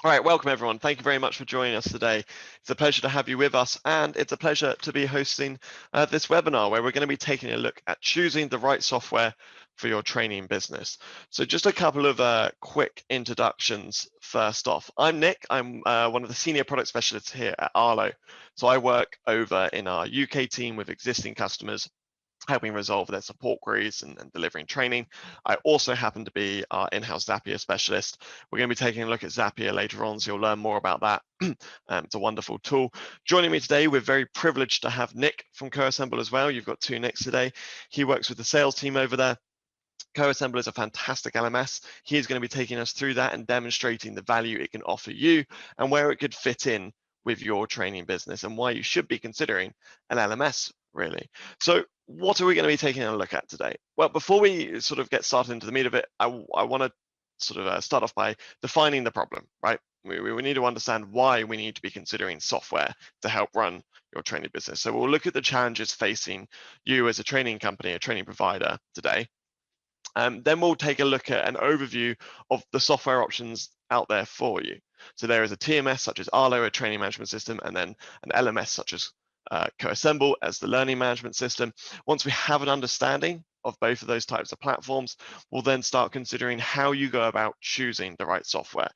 All right, welcome everyone. Thank you very much for joining us today. It's a pleasure to have you with us, and it's a pleasure to be hosting this webinar where we're going to be taking a look at choosing the right software for your training business. So just a couple of quick introductions first off. I'm Nick. I'm one of the senior product specialists here at Arlo. So I work over in our UK team with existing customers, helping resolve their support queries and delivering training. I also happen to be our in-house Zapier specialist. We're going to be taking a look at Zapier later on, so you'll learn more about that. It's a wonderful tool. Joining me today, we're very privileged to have Nick from Coassemble as well. You've got two Nicks today. He works with the sales team over there. Coassemble is a fantastic LMS. He's going to be taking us through that and demonstrating the value it can offer you and where it could fit in with your training business and why you should be considering an LMS, really. So what are we going to be taking a look at today? Well, before we sort of get started into the meat of it, I want to sort of start off by defining the problem, right? We need to understand why we need to be considering software to help run your training business. So we'll look at the challenges facing you as a training company, a training provider today. Then we'll take a look at an overview of the software options out there for you. So there is a TMS such as Arlo, a training management system, and then an LMS such as Coassemble as the learning management system. Once we have an understanding of both of those types of platforms, we'll then start considering how you go about choosing the right software.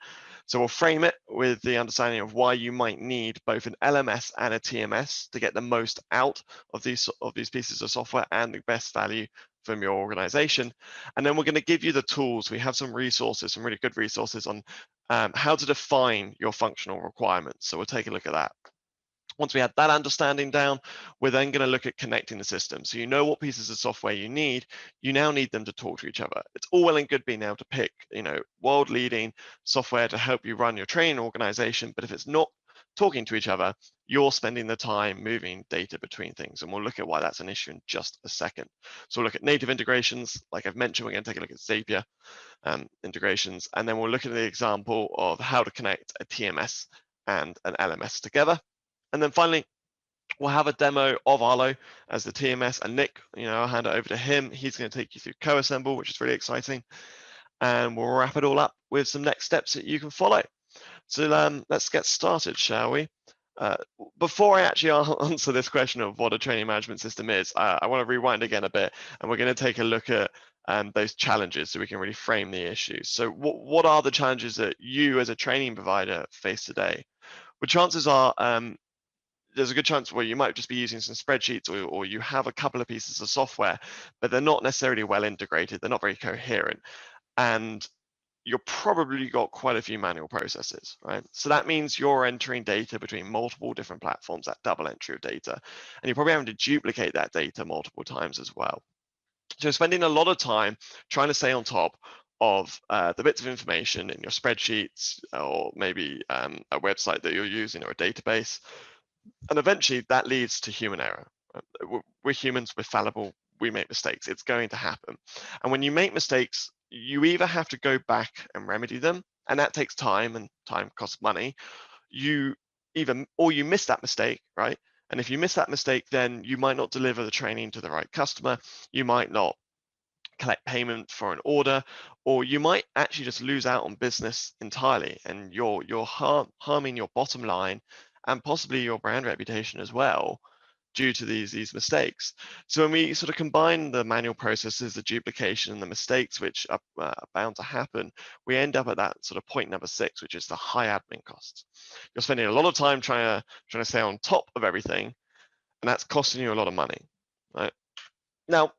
So we'll frame it with the understanding of why you might need both an LMS and a TMS to get the most out of these pieces of software and the best value from your organization. And then we're going to give you the tools. We have some resources, some really good resources on how to define your functional requirements. So we'll take a look at that. Once we had that understanding down, we're then going to look at connecting the system. So you know what pieces of software you now need them to talk to each other. It's all well and good being able to pick, world-leading software to help you run your training organization, but if it's not talking to each other, you're spending the time moving data between things. And we'll look at why that's an issue in just a second. So we'll look at native integrations. Like I've mentioned, we're going to take a look at Zapier integrations, and then we'll look at the example of how to connect a TMS and an LMS together. And then finally, we'll have a demo of Arlo as the TMS, and Nick, I'll hand it over to him. He's going to take you through Coassemble, which is really exciting. And we'll wrap it all up with some next steps that you can follow. So let's get started, shall we? Before I actually answer this question of what a training management system is, I want to rewind again a bit, and we're going to take a look at those challenges so we can really frame the issues. So what are the challenges that you as a training provider face today? Well, chances are there's a good chance where you might just be using some spreadsheets or you have a couple of pieces of software, but they're not necessarily well integrated. They're not very coherent. And you've probably got quite a few manual processes, right? So that means you're entering data between multiple different platforms, that double entry of data, and you're probably having to duplicate that data multiple times as well. So spending a lot of time trying to stay on top of the bits of information in your spreadsheets or maybe a website that you're using or a database. And eventually that leads to human error. We're humans, we're fallible, we make mistakes. It's going to happen. And when you make mistakes, you either have to go back and remedy them, and that takes time, and time costs money. You miss that mistake, right? And if you miss that mistake, then you might not deliver the training to the right customer. You might not collect payment for an order, or you might actually just lose out on business entirely, and you're harming your bottom line and possibly your brand reputation as well due to these mistakes. So when we sort of combine the manual processes, the duplication, and the mistakes which are bound to happen, we end up at that sort of point number 6, which is the high admin costs. You're spending a lot of time trying to stay on top of everything, and that's costing you a lot of money, right? Now,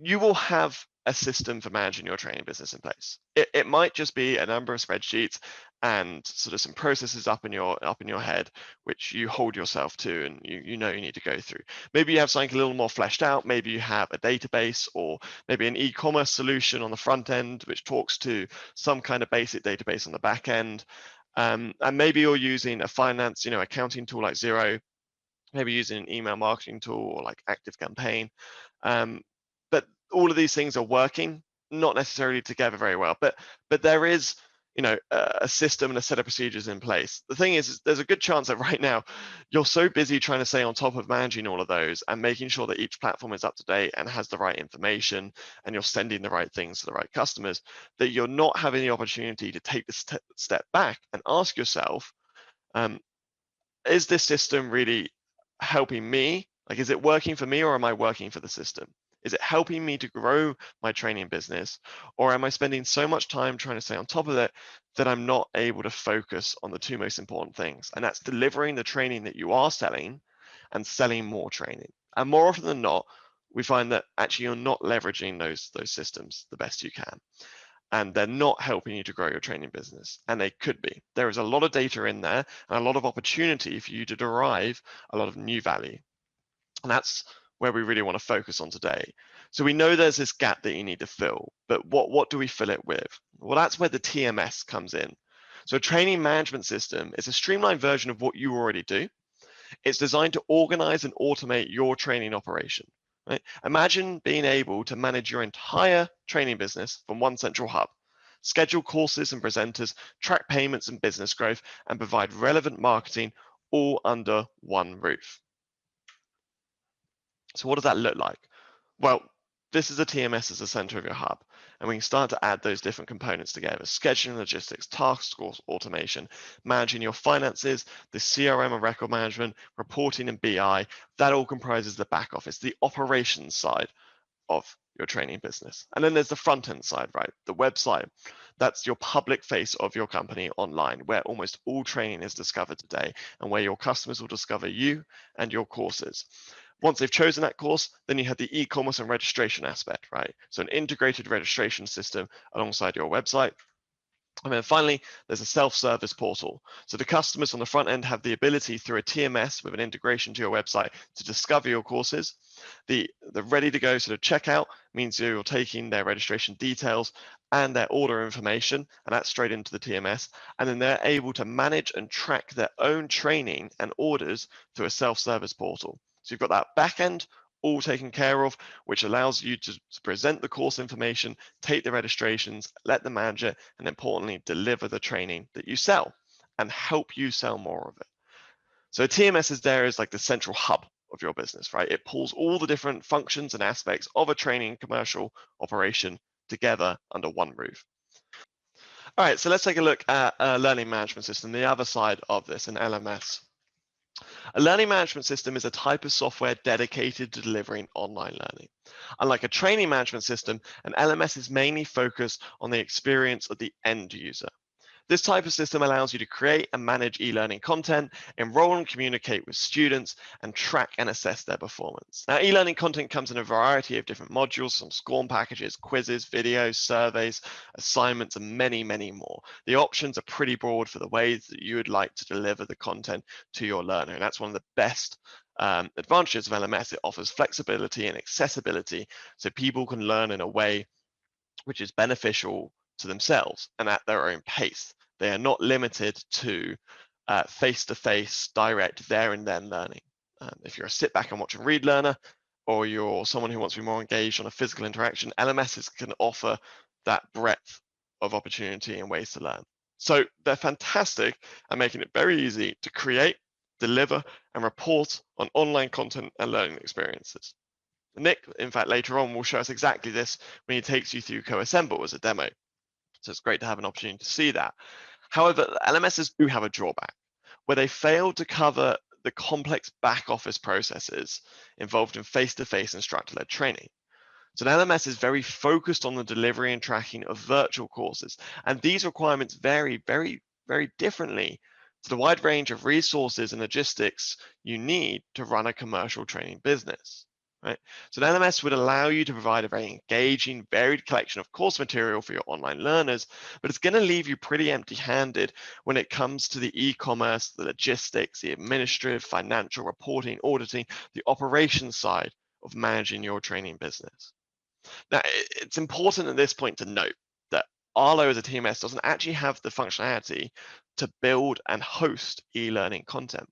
you will have a system for managing your training business in place. It might just be a number of spreadsheets and sort of some processes up in your head, which you hold yourself to and you need to go through. Maybe you have something a little more fleshed out. Maybe you have a database or maybe an e-commerce solution on the front end, which talks to some kind of basic database on the back end. And maybe you're using a finance, accounting tool like Xero, maybe using an email marketing tool or like ActiveCampaign. But all of these things are working, not necessarily together very well. But there is, a system and a set of procedures in place. The thing is there's a good chance that right now you're so busy trying to stay on top of managing all of those and making sure that each platform is up to date and has the right information and you're sending the right things to the right customers, that you're not having the opportunity to take this step back and ask yourself, is this system really helping me? Like, is it working for me, or am I working for the system? Is it helping me to grow my training business, or am I spending so much time trying to stay on top of it that I'm not able to focus on the two most important things? And that's delivering the training that you are selling and selling more training. And more often than not, we find that actually you're not leveraging those systems the best you can, and they're not helping you to grow your training business, and they could be. There is a lot of data in there and a lot of opportunity for you to derive a lot of new value, and that's where we really want to focus on today. So we know there's this gap that you need to fill, but what do we fill it with? Well, that's where the TMS comes in. So a training management system is a streamlined version of what you already do. It's designed to organize and automate your training operation. Right? Imagine being able to manage your entire training business from one central hub, schedule courses and presenters, track payments and business growth, and provide relevant marketing all under one roof. So what does that look like? Well, this is a TMS as the center of your hub, and we can start to add those different components together: scheduling, logistics, task force automation, managing your finances, the CRM and record management, reporting and BI. That all comprises the back office, the operations side of your training business. And then there's the front end side, right? The website. That's your public face of your company online, where almost all training is discovered today, and where your customers will discover you and your courses. Once they've chosen that course, then you have the e-commerce and registration aspect, right? So an integrated registration system alongside your website. And then finally, there's a self-service portal. So the customers on the front end have the ability through a TMS with an integration to your website to discover your courses. The ready to go sort of checkout means you're taking their registration details and their order information, and that's straight into the TMS. And then they're able to manage and track their own training and orders through a self-service portal. So you've got that back end all taken care of, which allows you to present the course information, take the registrations, let them manage it, and importantly, deliver the training that you sell and help you sell more of it. So TMS is there as like the central hub of your business, right? It pulls all the different functions and aspects of a training commercial operation together under one roof. All right, so let's take a look at a learning management system, the other side of this, an LMS. A learning management system is a type of software dedicated to delivering online learning. Unlike a training management system, an LMS is mainly focused on the experience of the end user. This type of system allows you to create and manage e-learning content, enroll and communicate with students, and track and assess their performance. Now, e-learning content comes in a variety of different modules, some SCORM packages, quizzes, videos, surveys, assignments, and many, many more. The options are pretty broad for the ways that you would like to deliver the content to your learner, and that's one of the best advantages of LMS. It offers flexibility and accessibility so people can learn in a way which is beneficial to themselves and at their own pace. They are not limited to face-to-face, direct, there and then learning. If you're a sit back and watch and read learner, or you're someone who wants to be more engaged on a physical interaction, LMSs can offer that breadth of opportunity and ways to learn. So they're fantastic at making it very easy to create, deliver, and report on online content and learning experiences. Nick, in fact, later on will show us exactly this when he takes you through Coassemble as a demo. So it's great to have an opportunity to see that. However, LMSs do have a drawback, where they fail to cover the complex back office processes involved in face-to-face instructor-led training. So an LMS is very focused on the delivery and tracking of virtual courses, and these requirements vary very, very differently to the wide range of resources and logistics you need to run a commercial training business. Right? So an LMS would allow you to provide a very engaging, varied collection of course material for your online learners, but it's going to leave you pretty empty-handed when it comes to the e-commerce, the logistics, the administrative, financial reporting, auditing, the operations side of managing your training business. Now, it's important at this point to note that Arlo as a TMS doesn't actually have the functionality to build and host e-learning content.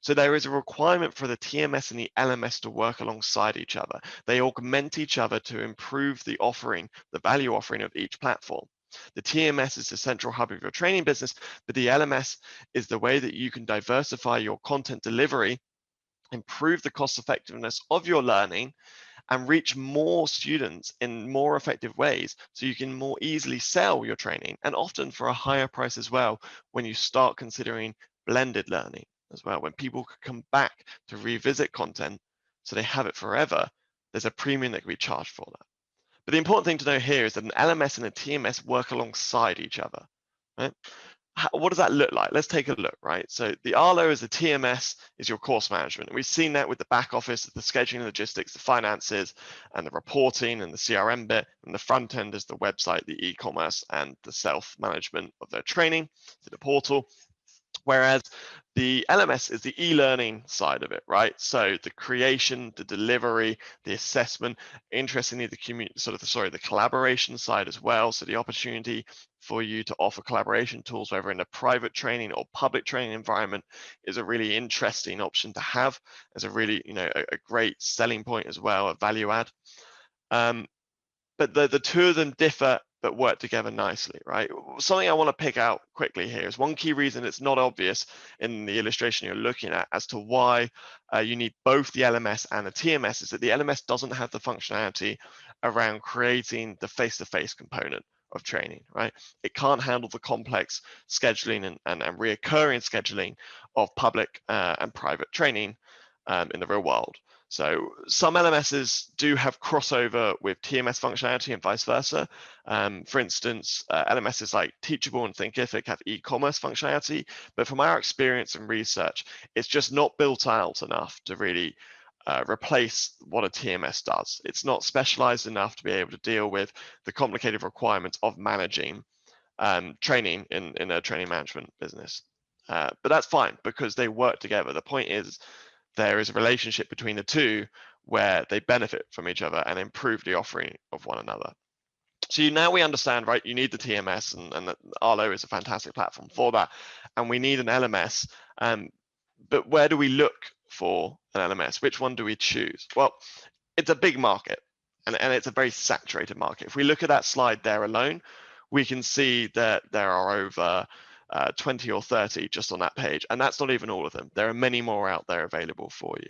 So there is a requirement for the TMS and the LMS to work alongside each other. They augment each other to improve the offering, the value offering of each platform. The TMS is the central hub of your training business, but the LMS is the way that you can diversify your content delivery, improve the cost effectiveness of your learning, and reach more students in more effective ways, so you can more easily sell your training, and often for a higher price as well when you start considering blended learning as well. When people come back to revisit content so they have it forever, there's a premium that can be charged for that. But the important thing to know here is that an LMS and a TMS work alongside each other, right? What does that look like? Let's take a look, right? So the Arlo as the TMS is your course management. We've seen that with the back office, the scheduling, logistics, the finances, and the reporting and the CRM bit. And the front end is the website, the e-commerce, and the self-management of their training, so the portal. Whereas the LMS is the e-learning side of it, right? So the creation, the delivery, the assessment, interestingly, the collaboration side as well. So the opportunity for you to offer collaboration tools, whether in a private training or public training environment, is a really interesting option to have as a really, a great selling point as well, a value add. But the two of them differ but work together nicely, right? Something I want to pick out quickly here is one key reason it's not obvious in the illustration you're looking at as to why you need both the LMS and the TMS is that the LMS doesn't have the functionality around creating the face-to-face component of training, right? It can't handle the complex scheduling and reoccurring scheduling of public and private training in the real world. So some LMSs do have crossover with TMS functionality and vice versa. For instance, LMSs like Teachable and Thinkific have e-commerce functionality, but from our experience and research, it's just not built out enough to really replace what a TMS does. It's not specialized enough to be able to deal with the complicated requirements of managing training in a training management business. But that's fine because they work together. The point is, there is a relationship between the two where they benefit from each other and improve the offering of one another. So now we understand, right, you need the TMS and that Arlo is a fantastic platform for that. And we need an LMS. But where do we look for an LMS? Which one do we choose? Well, it's a big market and it's a very saturated market. If we look at that slide there alone, we can see that there are over 20 or 30 just on that page, and that's not even all of them. There are many more out there available for you.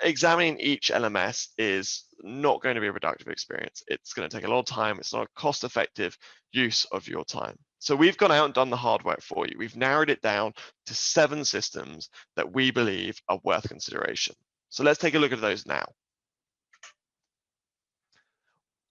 Examining each LMS is not going to be a productive experience. It's going to take a lot of time. It's not a cost-effective use of your time. So we've gone out and done the hard work for you. We've narrowed it down to 7 systems that we believe are worth consideration. So let's take a look at those now.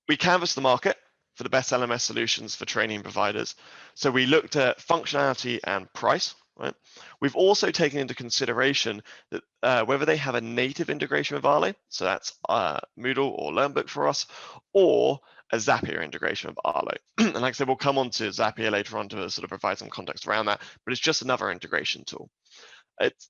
We canvassed the market for the best LMS solutions for training providers. So we looked at functionality and price, right? We've also taken into consideration that whether they have a native integration with Arlo, so that's Moodle or LearnBook for us, or a Zapier integration with Arlo. And like I said, we'll come on to Zapier later on to sort of provide some context around that, but it's just another integration tool. It's,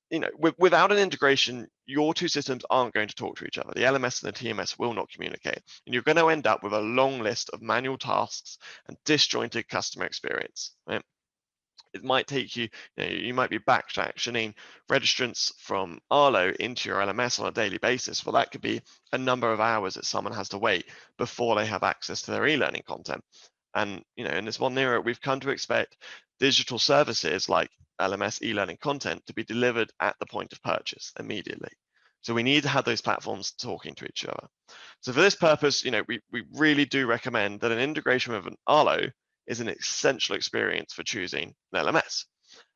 without an integration, your two systems aren't going to talk to each other. The LMS and the TMS will not communicate, and you're going to end up with a long list of manual tasks and disjointed customer experience. Right? It might take you, you might be backtracking registrants from Arlo into your LMS on a daily basis. Well, that could be a number of hours that someone has to wait before they have access to their e-learning content. And in this modern era, we've come to expect digital services like LMS e-learning content to be delivered at the point of purchase immediately. So we need to have those platforms talking to each other. So for this purpose, we really do recommend that an integration with an Arlo is an essential experience for choosing an LMS.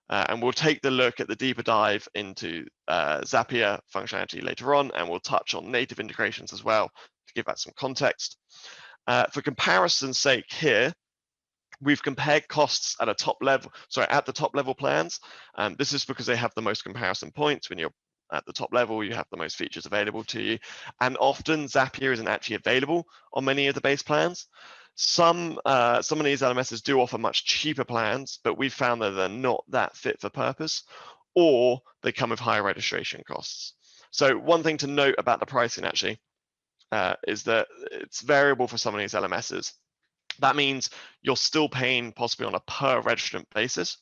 And we'll take the look at the deeper dive into Zapier functionality later on, and we'll touch on native integrations as well to give that some context. For comparison's sake here, we've compared costs at the top level plans. This is because they have the most comparison points. When you're at the top level, you have the most features available to you. And often Zapier isn't actually available on many of the base plans. Some of these LMSs do offer much cheaper plans, but we've found that they're not that fit for purpose, or they come with higher registration costs. So one thing to note about the pricing actually is that it's variable for some of these LMSs. That means you're still paying possibly on a per registrant basis,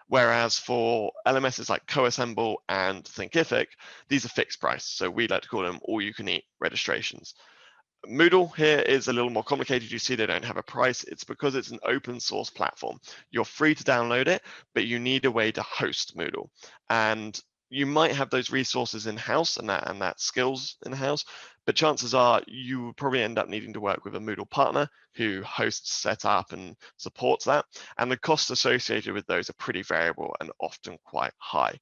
whereas for LMSs like Coassemble and Thinkific, these are fixed price. So we like to call them all-you-can-eat registrations. Moodle here is a little more complicated. You see they don't have a price. It's because it's an open source platform. You're free to download it, but you need a way to host Moodle. And you might have those resources in-house and that skills in-house, but chances are you will probably end up needing to work with a Moodle partner who hosts, set up, and supports that. And the costs associated with those are pretty variable and often quite high.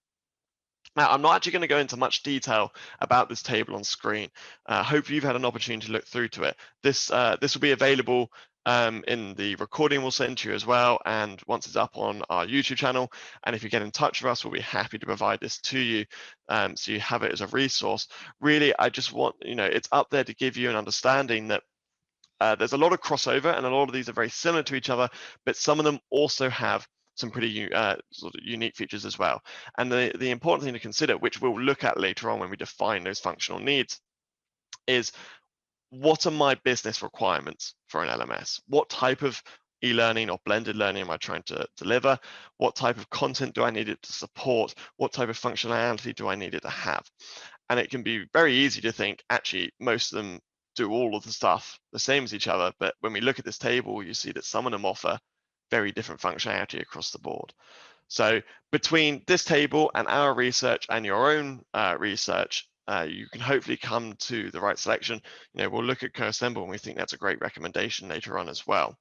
Now, I'm not actually going to go into much detail about this table on screen. Hopefully you've had an opportunity to look through to it. This will be available in the recording we'll send to you as well, and once it's up on our YouTube channel. And if you get in touch with us, we'll be happy to provide this to you, so you have it as a resource. Really, I just want, it's up there to give you an understanding that there's a lot of crossover, and a lot of these are very similar to each other, but some of them also have some pretty sort of unique features as well. And the important thing to consider, which we'll look at later on when we define those functional needs, is what are my business requirements for an LMS? What type of e-learning or blended learning am I trying to deliver? What type of content do I need it to support? What type of functionality do I need it to have? And it can be very easy to think, actually, most of them do all of the stuff the same as each other. But when we look at this table, you see that some of them offer very different functionality across the board. So between this table and our research and your own research, you can hopefully come to the right selection. We'll look at Coassemble, and we think that's a great recommendation later on as well.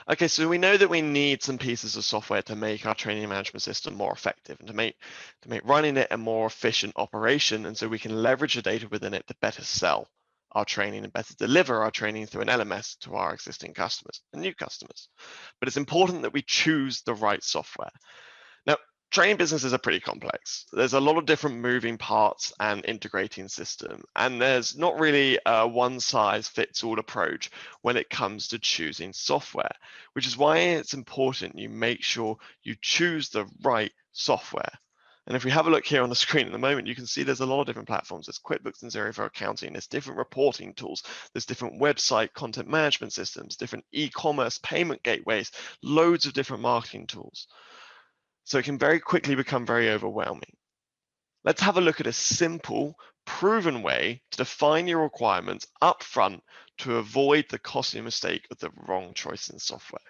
Okay, so we know that we need some pieces of software to make our training management system more effective and to make running it a more efficient operation, and so we can leverage the data within it to better sell our training and better deliver our training through an LMS to our existing customers and new customers. But it's important that we choose the right software. Now, training businesses are pretty complex. There's a lot of different moving parts and integrating system, and there's not really a one-size-fits-all approach when it comes to choosing software, which is why it's important you make sure you choose the right software. And if we have a look here on the screen at the moment, you can see there's a lot of different platforms. There's QuickBooks and Xero for accounting. There's different reporting tools. There's different website content management systems, different e-commerce payment gateways, loads of different marketing tools. So it can very quickly become very overwhelming. Let's have a look at a simple, proven way to define your requirements up front to avoid the costly mistake of the wrong choice in software.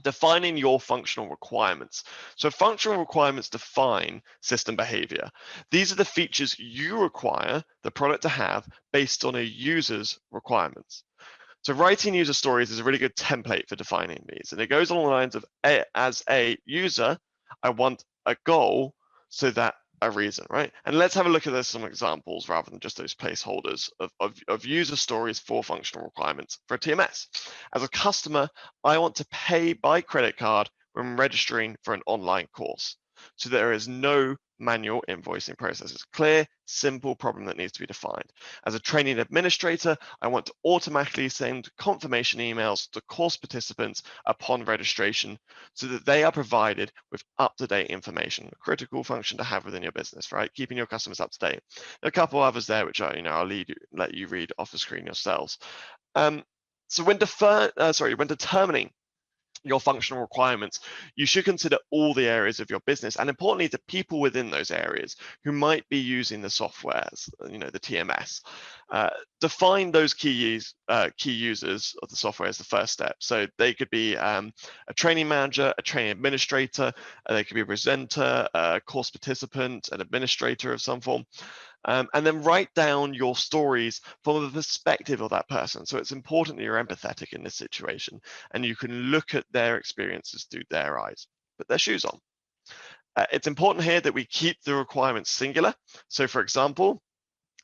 Defining your functional requirements. So functional requirements define system behavior. These are the features you require the product to have based on a user's requirements. So writing user stories is a really good template for defining these. And it goes along the lines of, as a user, I want a goal so that a reason, right? And let's have a look at some examples rather than just those placeholders of user stories for functional requirements for a TMS. As a customer, I want to pay by credit card when registering for an online course. So there is no manual invoicing process. It's a clear, simple problem that needs to be defined. As a training administrator, I want to automatically send confirmation emails to course participants upon registration so that they are provided with up-to-date information, a critical function to have within your business, right? Keeping your customers up to date. There are a couple others there which are, I'll let you read off the screen yourselves. So when determining your functional requirements, you should consider all the areas of your business, and importantly, the people within those areas who might be using the softwares, the TMS. Define those key users of the software as the first step. So they could be a training manager, a training administrator, they could be a presenter, a course participant, an administrator of some form. And then write down your stories from the perspective of that person. So it's important that you're empathetic in this situation and you can look at their experiences through their eyes, put their shoes on. It's important here that we keep the requirements singular. So for example,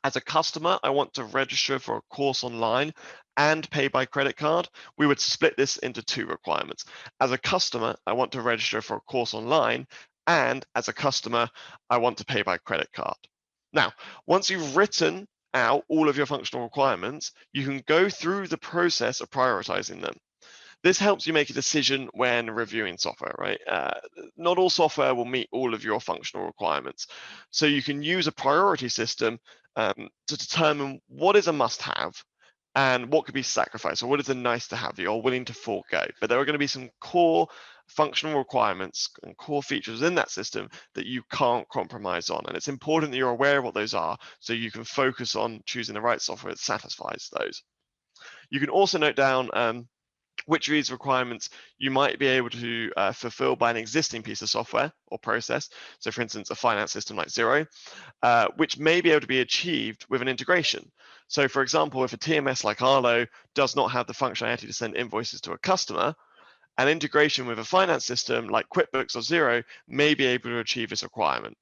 as a customer, I want to register for a course online and pay by credit card. We would split this into two requirements. As a customer, I want to register for a course online, and as a customer, I want to pay by credit card. Now, once you've written out all of your functional requirements, you can go through the process of prioritizing them. This helps you make a decision when reviewing software, right? Not all software will meet all of your functional requirements. So you can use a priority system to determine what is a must-have and what could be sacrificed, or what is a nice-to-have that you're willing to forego. But there are going to be some core functional requirements and core features in that system that you can't compromise on. And it's important that you're aware of what those are so you can focus on choosing the right software that satisfies those. You can also note down which of these requirements you might be able to fulfill by an existing piece of software or process. So for instance, a finance system like Xero, which may be able to be achieved with an integration. So for example, if a TMS like Arlo does not have the functionality to send invoices to a customer, an integration with a finance system like QuickBooks or Xero may be able to achieve this requirement.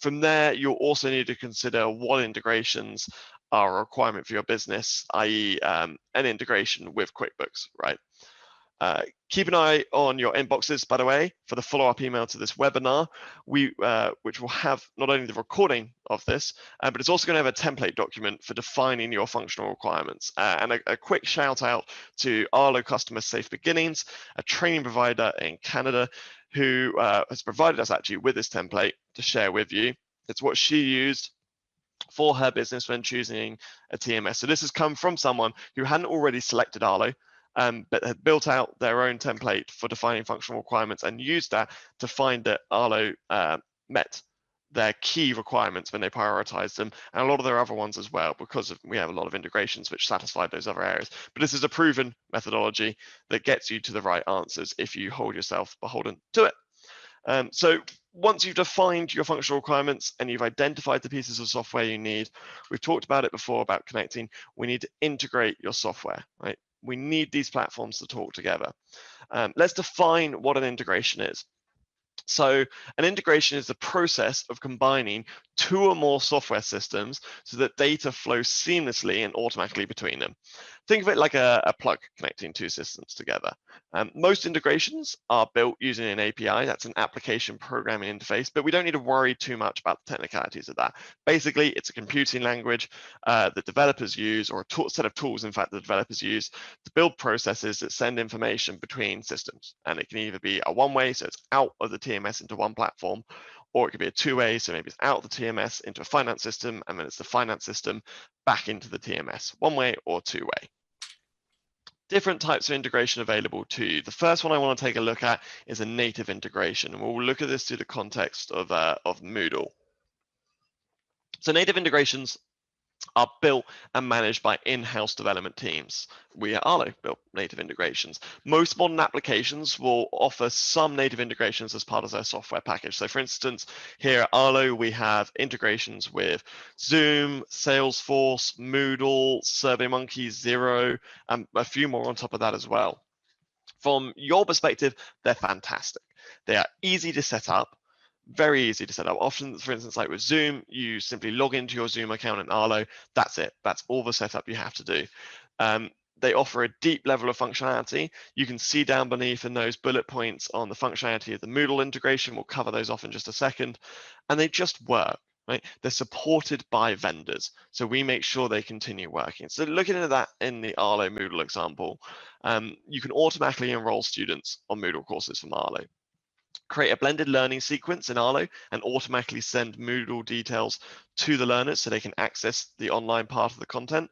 From there, you'll also need to consider what integrations are a requirement for your business, i.e. An integration with QuickBooks, right? Keep an eye on your inboxes, by the way, for the follow-up email to this webinar, which will have not only the recording of this, but it's also going to have a template document for defining your functional requirements. And a quick shout out to Arlo Customer Safe Beginnings, a training provider in Canada, who has provided us actually with this template to share with you. It's what she used for her business when choosing a TMS. So this has come from someone who hadn't already selected Arlo, but had built out their own template for defining functional requirements and used that to find that Arlo met their key requirements when they prioritized them, and a lot of their other ones as well, because we have a lot of integrations which satisfy those other areas. But this is a proven methodology that gets you to the right answers if you hold yourself beholden to it. So once you've defined your functional requirements and you've identified the pieces of software you need, we've talked about it before about connecting, we need to integrate your software, right? We need these platforms to talk together. Let's define what an integration is. So an integration is the process of combining two or more software systems so that data flows seamlessly and automatically between them. Think of it like a plug connecting two systems together. Most integrations are built using an API, that's an application programming interface, but we don't need to worry too much about the technicalities of that. Basically, it's a computing language that developers use, or a set of tools, in fact, that developers use to build processes that send information between systems. And it can either be a one-way, so it's out of the TMS into one platform, or it could be a two-way, so maybe it's out of the TMS into a finance system, and then it's the finance system back into the TMS, one-way or two-way. Different types of integration available to you. The first one I want to take a look at is a native integration, and we'll look at this through the context of Moodle. So native integrations are built and managed by in-house development teams. We at Arlo built native integrations. Most modern applications will offer some native integrations as part of their software package. So for instance, here at Arlo, we have integrations with Zoom, Salesforce, Moodle, SurveyMonkey, Xero, and a few more on top of that as well. From your perspective, they're fantastic. They are easy to set up, very easy to set up. Often, for instance, like with Zoom, you simply log into your Zoom account in Arlo. That's it. That's all the setup you have to do. They offer a deep level of functionality. You can see down beneath in those bullet points on the functionality of the Moodle integration. We'll cover those off in just a second. And they just work, right? They're supported by vendors. So we make sure they continue working. So looking at that in the Arlo Moodle example, you can automatically enroll students on Moodle courses from Arlo. Create a blended learning sequence in Arlo and automatically send Moodle details to the learners so they can access the online part of the content.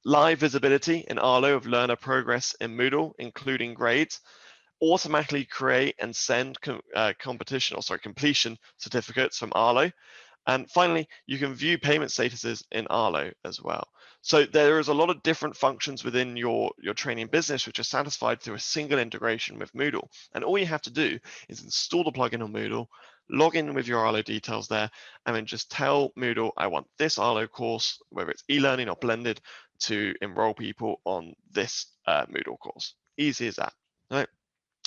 Live visibility in Arlo of learner progress in Moodle, including grades. Automatically create and send completion certificates from Arlo. And finally, you can view payment statuses in Arlo as well. So there is a lot of different functions within your training business which are satisfied through a single integration with Moodle. And all you have to do is install the plugin on Moodle, log in with your Arlo details there, and then just tell Moodle, I want this Arlo course, whether it's e-learning or blended, to enroll people on this Moodle course. Easy as that. All right.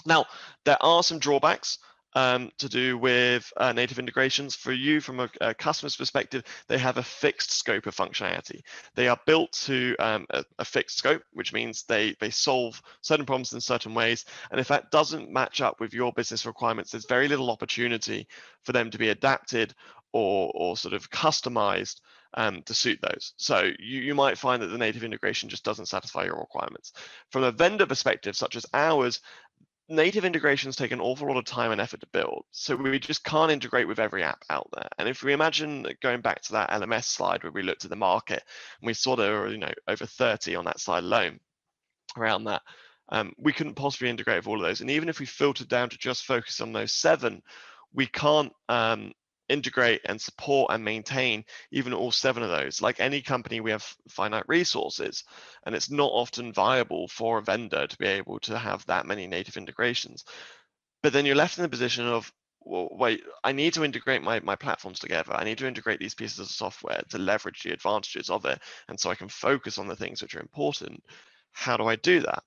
Now, there are some drawbacks to do with native integrations. For you, from a customer's perspective, they have a fixed scope of functionality. They are built to a fixed scope, which means they solve certain problems in certain ways. And if that doesn't match up with your business requirements, there's very little opportunity for them to be adapted or sort of customized to suit those. So you might find that the native integration just doesn't satisfy your requirements. From a vendor perspective, such as ours, native integrations take an awful lot of time and effort to build. So we just can't integrate with every app out there. And if we imagine going back to that LMS slide where we looked at the market, and we saw there were, over 30 on that slide alone around that, we couldn't possibly integrate with all of those. And even if we filtered down to just focus on those 7, we can't integrate and support and maintain even all 7 of those. Like any company, we have finite resources, and it's not often viable for a vendor to be able to have that many native integrations. But then you're left in the position of, well, wait, I need to integrate my platforms together. I need to integrate these pieces of software to leverage the advantages of it, and so I can focus on the things which are important. How do I do that?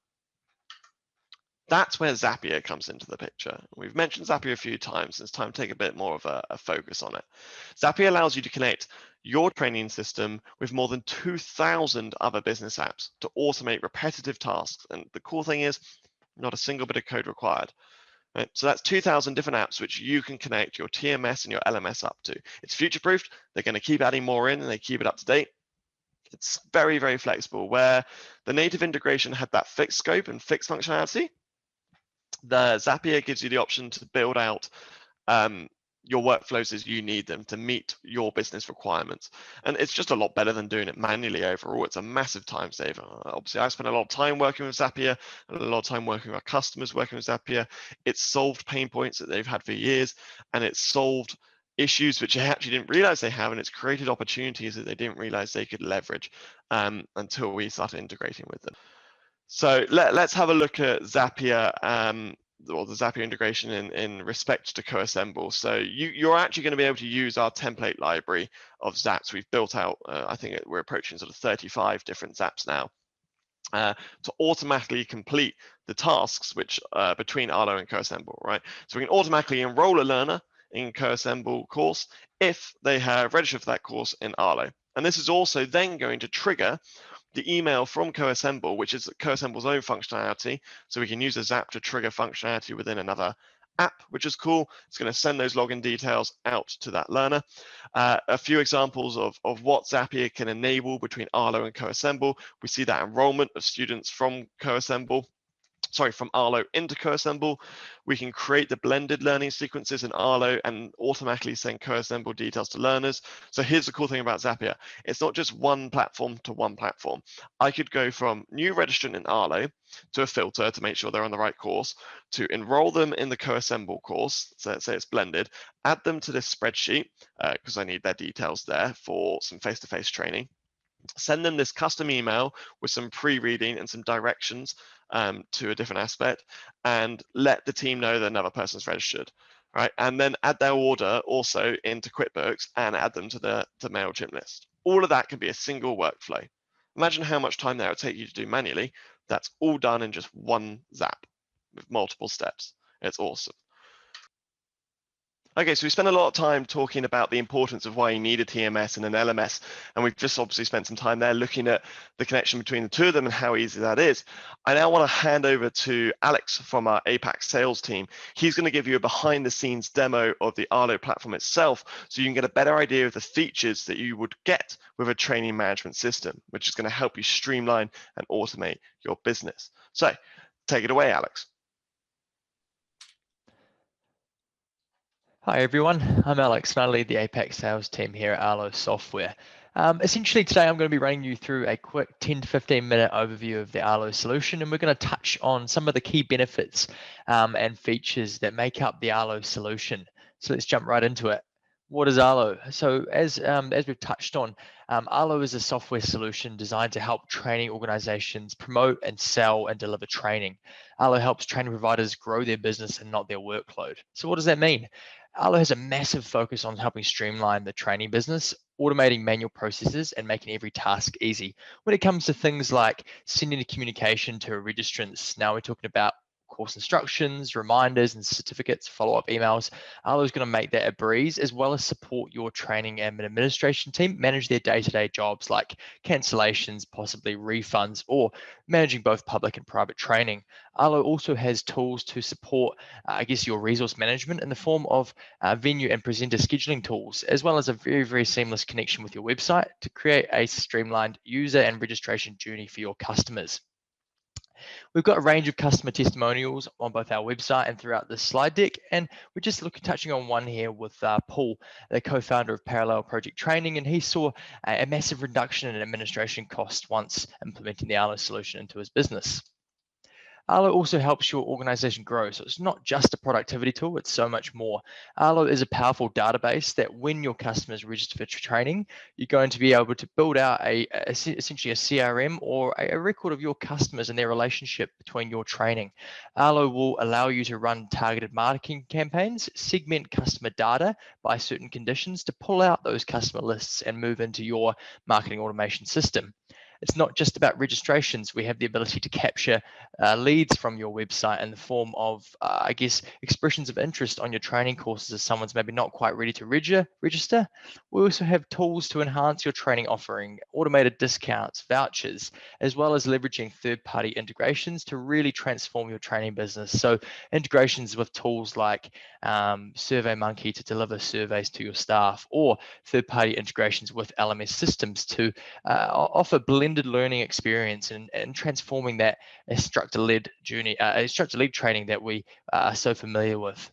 That's where Zapier comes into the picture. We've mentioned Zapier a few times. It's time to take a bit more of a focus on it. Zapier allows you to connect your training system with more than 2,000 other business apps to automate repetitive tasks. And the cool thing is, not a single bit of code required. Right? So that's 2,000 different apps which you can connect your TMS and your LMS up to. It's future-proofed. They're going to keep adding more in, and they keep it up to date. It's very, very flexible. Where the native integration had that fixed scope and fixed functionality, the Zapier gives you the option to build out your workflows as you need them to meet your business requirements. And it's just a lot better than doing it manually overall. It's a massive time saver. Obviously, I spent a lot of time working with Zapier and a lot of time working with our customers working with Zapier. It's solved pain points that they've had for years, and it's solved issues which they actually didn't realize they have, and it's created opportunities that they didn't realize they could leverage until we started integrating with them. So let's have a look at Zapier, or the Zapier integration in respect to Coassemble. So you're actually going to be able to use our template library of Zaps. We've built out, I think we're approaching sort of 35 different Zaps now, to automatically complete the tasks which between Arlo and Coassemble, right? So we can automatically enroll a learner in Coassemble course if they have registered for that course in Arlo. And this is also then going to trigger the email from Coassemble, which is Coassemble's own functionality. So we can use a Zap to trigger functionality within another app, which is cool. It's going to send those login details out to that learner. A few examples of what Zapier can enable between Arlo and Coassemble. We see that enrollment of students from Arlo into Coassemble. We can create the blended learning sequences in Arlo and automatically send Coassemble details to learners. So here's the cool thing about Zapier. It's not just one platform to one platform. I could go from new registrant in Arlo to a filter to make sure they're on the right course, to enroll them in the Coassemble course, so let's say it's blended, add them to this spreadsheet because I need their details there for some face-to-face training. Send them this custom email with some pre-reading and some directions to a different aspect, and let the team know that another person's registered, right? And then add their order also into QuickBooks and add them to the MailChimp list. All of that can be a single workflow. Imagine how much time that would take you to do manually. That's all done in just one Zap with multiple steps. It's awesome. Okay, so we spent a lot of time talking about the importance of why you need a TMS and an LMS, and we've just obviously spent some time there looking at the connection between the two of them and how easy that is. I now want to hand over to Alex from our APAC sales team. He's going to give you a behind-the-scenes demo of the Arlo platform itself, so you can get a better idea of the features that you would get with a training management system, which is going to help you streamline and automate your business. So take it away, Alex. Hi everyone, I'm Alex and I lead the APAC sales team here at Arlo Software. Essentially today I'm going to be running you through a quick 10 to 15 minute overview of the Arlo solution, and we're going to touch on some of the key benefits and features that make up the Arlo solution. So let's jump right into it. What is Arlo? So as we've touched on, Arlo is a software solution designed to help training organizations promote and sell and deliver training. Arlo helps training providers grow their business and not their workload. So what does that mean? Arlo has a massive focus on helping streamline the training business, automating manual processes and making every task easy. When it comes to things like sending a communication to registrants, now we're talking about course instructions, reminders, and certificates, follow-up emails. Arlo is going to make that a breeze, as well as support your training and administration team manage their day-to-day jobs like cancellations, possibly refunds, or managing both public and private training. Arlo also has tools to support, your resource management in the form of venue and presenter scheduling tools, as well as a very, very seamless connection with your website to create a streamlined user and registration journey for your customers. We've got a range of customer testimonials on both our website and throughout this slide deck, and we're just touching on one here with Paul, the co-founder of Parallel Project Training, and he saw a massive reduction in administration costs once implementing the Arlo solution into his business. Arlo also helps your organization grow. So it's not just a productivity tool, it's so much more. Arlo is a powerful database that when your customers register for training, you're going to be able to build out essentially a CRM or a record of your customers and their relationship between your training. Arlo will allow you to run targeted marketing campaigns, segment customer data by certain conditions to pull out those customer lists and move into your marketing automation system. It's not just about registrations. We have the ability to capture leads from your website in the form of, I guess, expressions of interest on your training courses if someone's maybe not quite ready to register. We also have tools to enhance your training offering, automated discounts, vouchers, as well as leveraging third-party integrations to really transform your training business. So integrations with tools like SurveyMonkey to deliver surveys to your staff, or third-party integrations with LMS systems to offer blended learning experience and transforming that instructor-led journey, instructor-led training that we are so familiar with.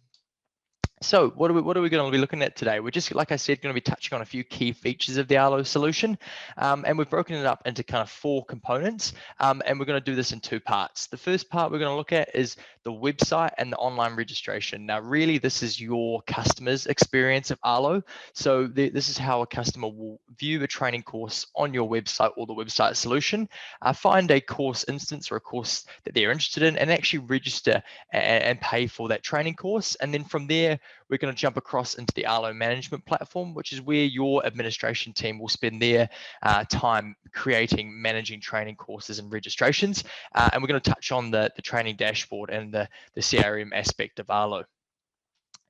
So what are we going to be looking at today? We're just, like I said, going to be touching on a few key features of the Arlo solution, and we've broken it up into kind of 4 components, and we're going to do this in 2 parts. The first part we're going to look at is the website and the online registration. Now, really, this is your customer's experience of Arlo. So this is how a customer will view a training course on your website or the website solution, find a course instance or a course that they're interested in, and actually register and pay for that training course. And then from there, we're going to jump across into the Arlo management platform, which is where your administration team will spend their time creating, managing training courses and registrations. And we're going to touch on the training dashboard and the CRM aspect of Arlo.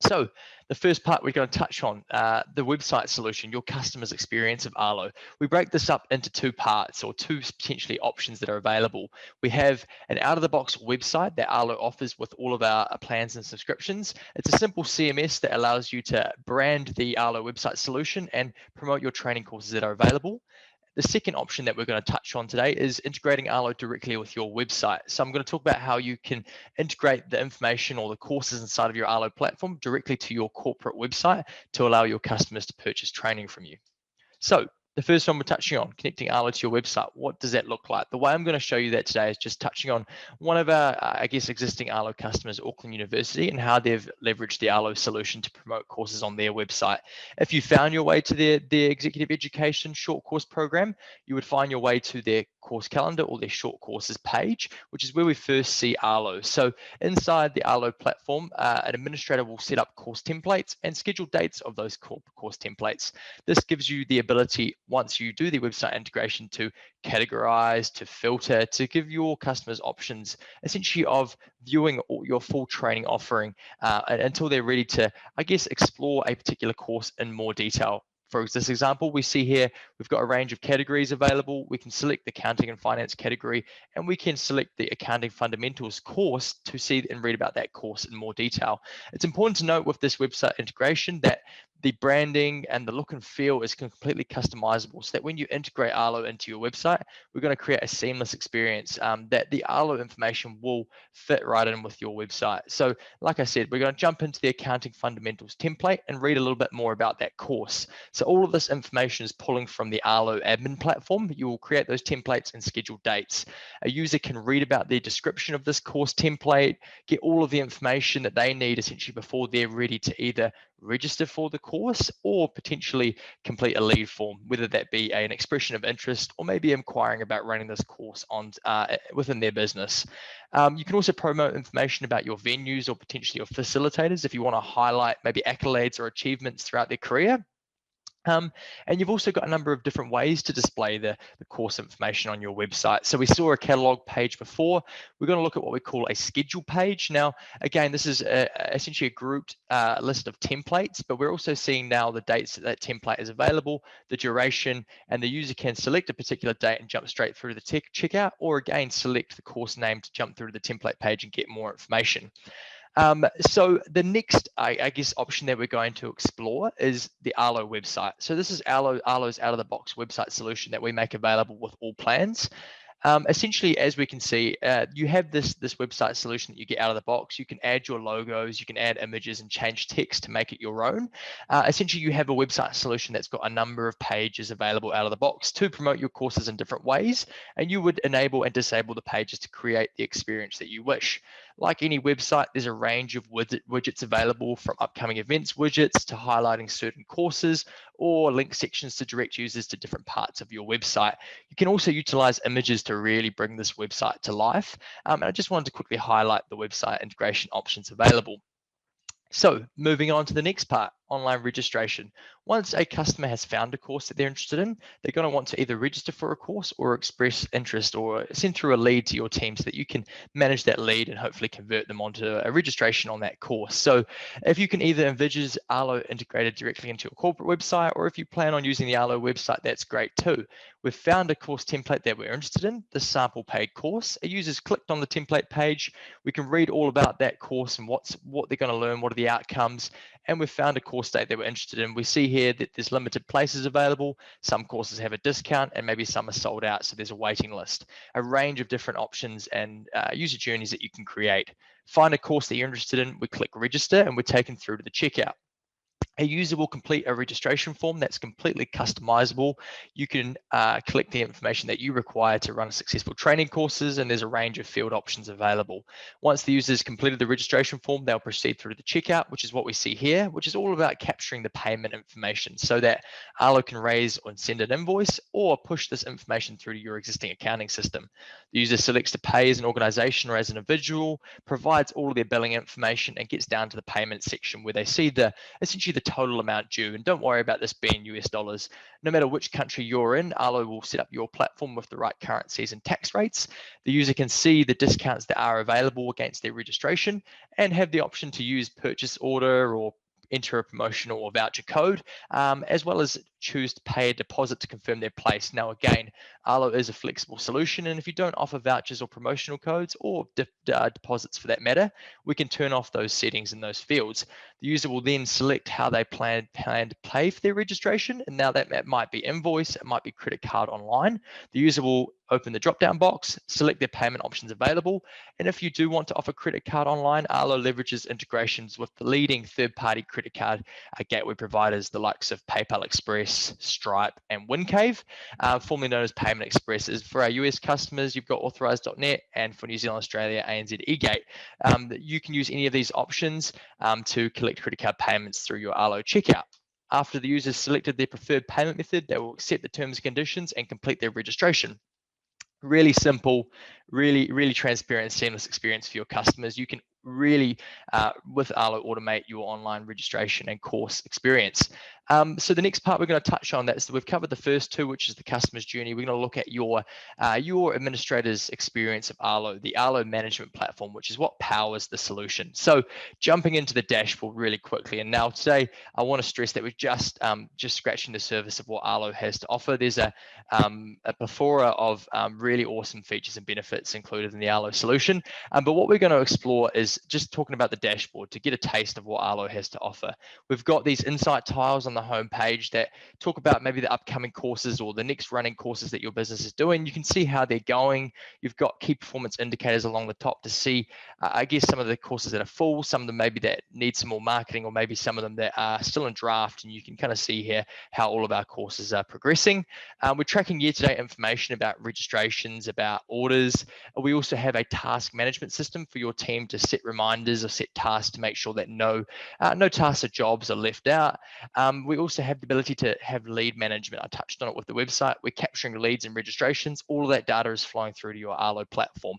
So the first part we're going to touch on, the website solution, your customer's experience of Arlo. We break this up into 2 parts, or 2 potentially options that are available. We have an out-of-the-box website that Arlo offers with all of our plans and subscriptions. It's a simple CMS that allows you to brand the Arlo website solution and promote your training courses that are available. The second option that we're going to touch on today is integrating Arlo directly with your website. So I'm going to talk about how you can integrate the information or the courses inside of your Arlo platform directly to your corporate website to allow your customers to purchase training from you. So the first one we're touching on, connecting Arlo to your website. What does that look like? The way I'm going to show you that today is just touching on one of our, I guess, existing Arlo customers, Auckland University, and how they've leveraged the Arlo solution to promote courses on their website. If you found your way to their executive education short course program, you would find your way to their course calendar or their short courses page, which is where we first see Arlo. So inside the Arlo platform, an administrator will set up course templates and schedule dates of those course templates. This gives you the ability, once you do the website integration, to categorize, to filter, to give your customers options essentially of viewing your full training offering until they're ready to, I guess, explore a particular course in more detail. For this example, we see here, we've got a range of categories available. We can select the accounting and finance category, and we can select the accounting fundamentals course to see and read about that course in more detail. It's important to note with this website integration that the branding and the look and feel is completely customizable, so that when you integrate Arlo into your website, we're going to create a seamless experience that the Arlo information will fit right in with your website. So like I said, we're going to jump into the accounting fundamentals template and read a little bit more about that course. So all of this information is pulling from the Arlo admin platform. You will create those templates and schedule dates. A user can read about the description of this course template, get all of the information that they need essentially before they're ready to either register for the course or potentially complete a lead form, whether that be an expression of interest or maybe inquiring about running this course on within their business. You can also promote information about your venues or potentially your facilitators if you want to highlight maybe accolades or achievements throughout their career. And you've also got a number of different ways to display the course information on your website. So we saw a catalog page before. We're going to look at what we call a schedule page. Now, again, this is essentially a grouped list of templates, but we're also seeing now the dates that template is available, the duration, and the user can select a particular date and jump straight through the checkout, or again, select the course name to jump through to the template page and get more information. So the next, I guess, option that we're going to explore is the Arlo website. So this is Arlo's out-of-the-box website solution that we make available with all plans. Essentially, as we can see, you have this website solution that you get out of the box. You can add your logos, you can add images and change text to make it your own. Essentially, you have a website solution that's got a number of pages available out of the box to promote your courses in different ways, and you would enable and disable the pages to create the experience that you wish. Like any website, there's a range of widgets available, from upcoming events widgets to highlighting certain courses, or link sections to direct users to different parts of your website. You can also utilize images to really bring this website to life. And I just wanted to quickly highlight the website integration options available. So moving on to the next part, online registration. Once a customer has found a course that they're interested in, they're going to want to either register for a course or express interest or send through a lead to your team so that you can manage that lead and hopefully convert them onto a registration on that course. So if you can either envisage Arlo integrated directly into your corporate website, or if you plan on using the Arlo website, that's great too. We've found a course template that we're interested in, the sample paid course. A user's clicked on the template page. We can read all about that course and what they're going to learn, what are the outcomes, and we've found a course date that we're interested in. We see here that there's limited places available. Some courses have a discount and maybe some are sold out, so there's a waiting list. A range of different options and user journeys that you can create. Find a course that you're interested in, we click register, and we're taken through to the checkout. A user will complete a registration form that's completely customizable. You can collect the information that you require to run successful training courses, and there's a range of field options available. Once the user's completed the registration form, they'll proceed through to the checkout, which is what we see here, which is all about capturing the payment information so that Arlo can raise or send an invoice or push this information through to your existing accounting system. The user selects to pay as an organization or as an individual, provides all of their billing information, and gets down to the payment section where they see essentially the total amount due. And don't worry about this being US dollars. No matter which country you're in, Arlo will set up your platform with the right currencies and tax rates. The user can see the discounts that are available against their registration and have the option to use purchase order or enter a promotional or voucher code, as well as choose to pay a deposit to confirm their place. Now, again, Arlo is a flexible solution, and if you don't offer vouchers or promotional codes or deposits for that matter, we can turn off those settings in those fields. The user will then select how they plan to pay for their registration, and now that might be invoice, it might be credit card online. The user will open the drop-down box, select their payment options available, and if you do want to offer credit card online, Arlo leverages integrations with the leading third-party credit card gateway providers, the likes of PayPal Express, Stripe, and WinCave, formerly known as Payment Express. Is for our US customers, you've got Authorized.net, and for New Zealand, Australia, ANZ eGate. You can use any of these options to collect credit card payments through your Arlo checkout. After the user selected their preferred payment method, they will accept the terms and conditions and complete their registration. Really simple, really transparent, seamless experience for your customers. You can really, with Arlo, automate your online registration and course experience. So the next part we're going to touch on, that's we've covered the first two, which is the customer's journey. We're going to look at your administrator's experience of Arlo, the Arlo management platform, which is what powers the solution. So jumping into the dashboard really quickly, and now today I want to stress that we're just scratching the surface of what Arlo has to offer. There's a plethora of really awesome features and benefits included in the Arlo solution, but what we're going to explore is just talking about the dashboard to get a taste of what Arlo has to offer. We've got these insight tiles on the home page that talk about maybe the upcoming courses or the next running courses that your business is doing. You can see how they're going. You've got key performance indicators along the top to see, I guess, some of the courses that are full, some of them maybe that need some more marketing, or maybe some of them that are still in draft, and you can kind of see here how all of our courses are progressing. We're tracking year-to-date information about registrations, about orders. We also have a task management system for your team to set reminders or set tasks to make sure that no tasks or jobs are left out. We also have the ability to have lead management. I touched on it with the website. We're capturing leads and registrations. All of that data is flowing through to your Arlo platform.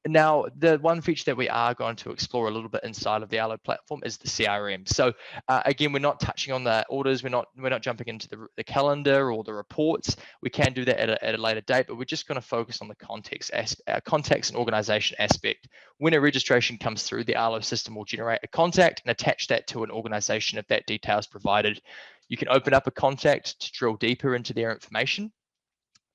Now, the one feature that we are going to explore a little bit inside of the Arlo platform is the CRM. So again, we're not touching on the orders. We're not jumping into the calendar or the reports. We can do that at a later date, but we're just going to focus on the context and organization aspect. When a registration comes through, the Arlo system will generate a contact and attach that to an organization if that detail is provided. You can open up a contact to drill deeper into their information.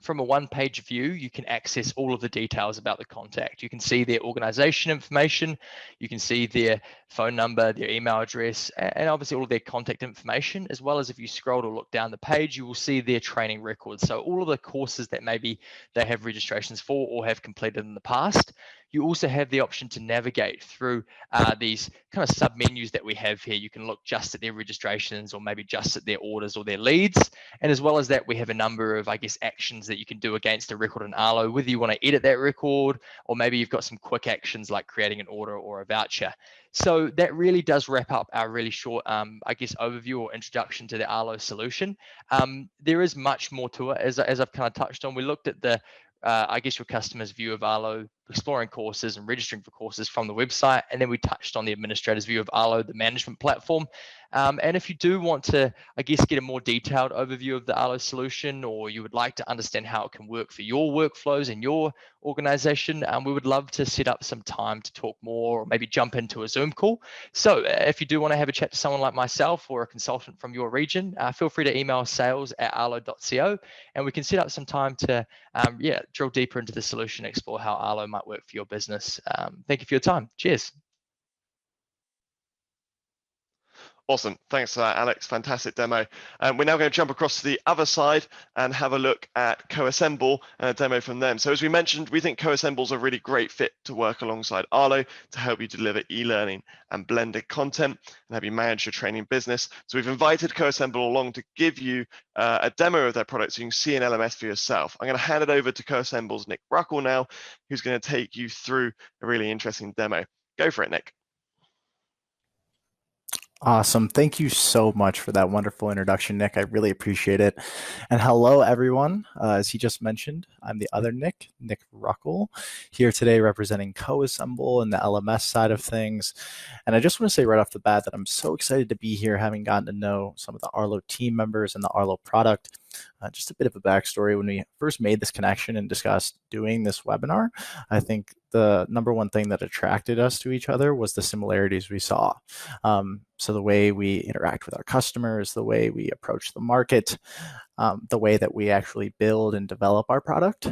from a one-page view, you can access all of the details about the contact. You can see their organization information, you can see their phone number, their email address, and obviously all of their contact information, as well as if you scroll or look down the page, you will see their training records. So all of the courses that maybe they have registrations for or have completed in the past. You also have the option to navigate through these kind of sub-menus that we have here. You can look just at their registrations or maybe just at their orders or their leads. And as well as that, we have a number of, I guess, actions that you can do against a record in Arlo, whether you want to edit that record, or maybe you've got some quick actions like creating an order or a voucher. So that really does wrap up our really short, I guess, overview or introduction to the Arlo solution. There is much more to it, as I've kind of touched on. We looked at the I guess your customer's view of Arlo, exploring courses and registering for courses from the website. And then we touched on the administrator's view of Arlo, the management platform. And if you do want to, I guess, get a more detailed overview of the Arlo solution, or you would like to understand how it can work for your workflows in your organization, we would love to set up some time to talk more, or maybe jump into a Zoom call. So if you do want to have a chat to someone like myself or a consultant from your region, feel free to email sales@arlo.co, and we can set up some time to drill deeper into the solution, explore how Arlo might work for your business. Thank you for your time. Cheers. Awesome. Thanks for that, Alex. Fantastic demo. We're now going to jump across to the other side and have a look at Coassemble and a demo from them. So as we mentioned, we think Coassemble is a really great fit to work alongside Arlo to help you deliver e-learning and blended content and help you manage your training business. So we've invited Coassemble along to give you a demo of their product so you can see an LMS for yourself. I'm going to hand it over to Coassemble's Nick Ruckel now, who's going to take you through a really interesting demo. Go for it, Nick. Awesome. Thank you so much for that wonderful introduction, Nick. I really appreciate it. And hello, everyone. As he just mentioned, I'm the other Nick Ruckel, here today representing Coassemble and the LMS side of things. And I just want to say right off the bat that I'm so excited to be here, having gotten to know some of the Arlo team members and the Arlo product. Just a bit of a backstory. When we first made this connection and discussed doing this webinar, I think the number one thing that attracted us to each other was the similarities we saw. So the way we interact with our customers, the way we approach the market, the way that we actually build and develop our product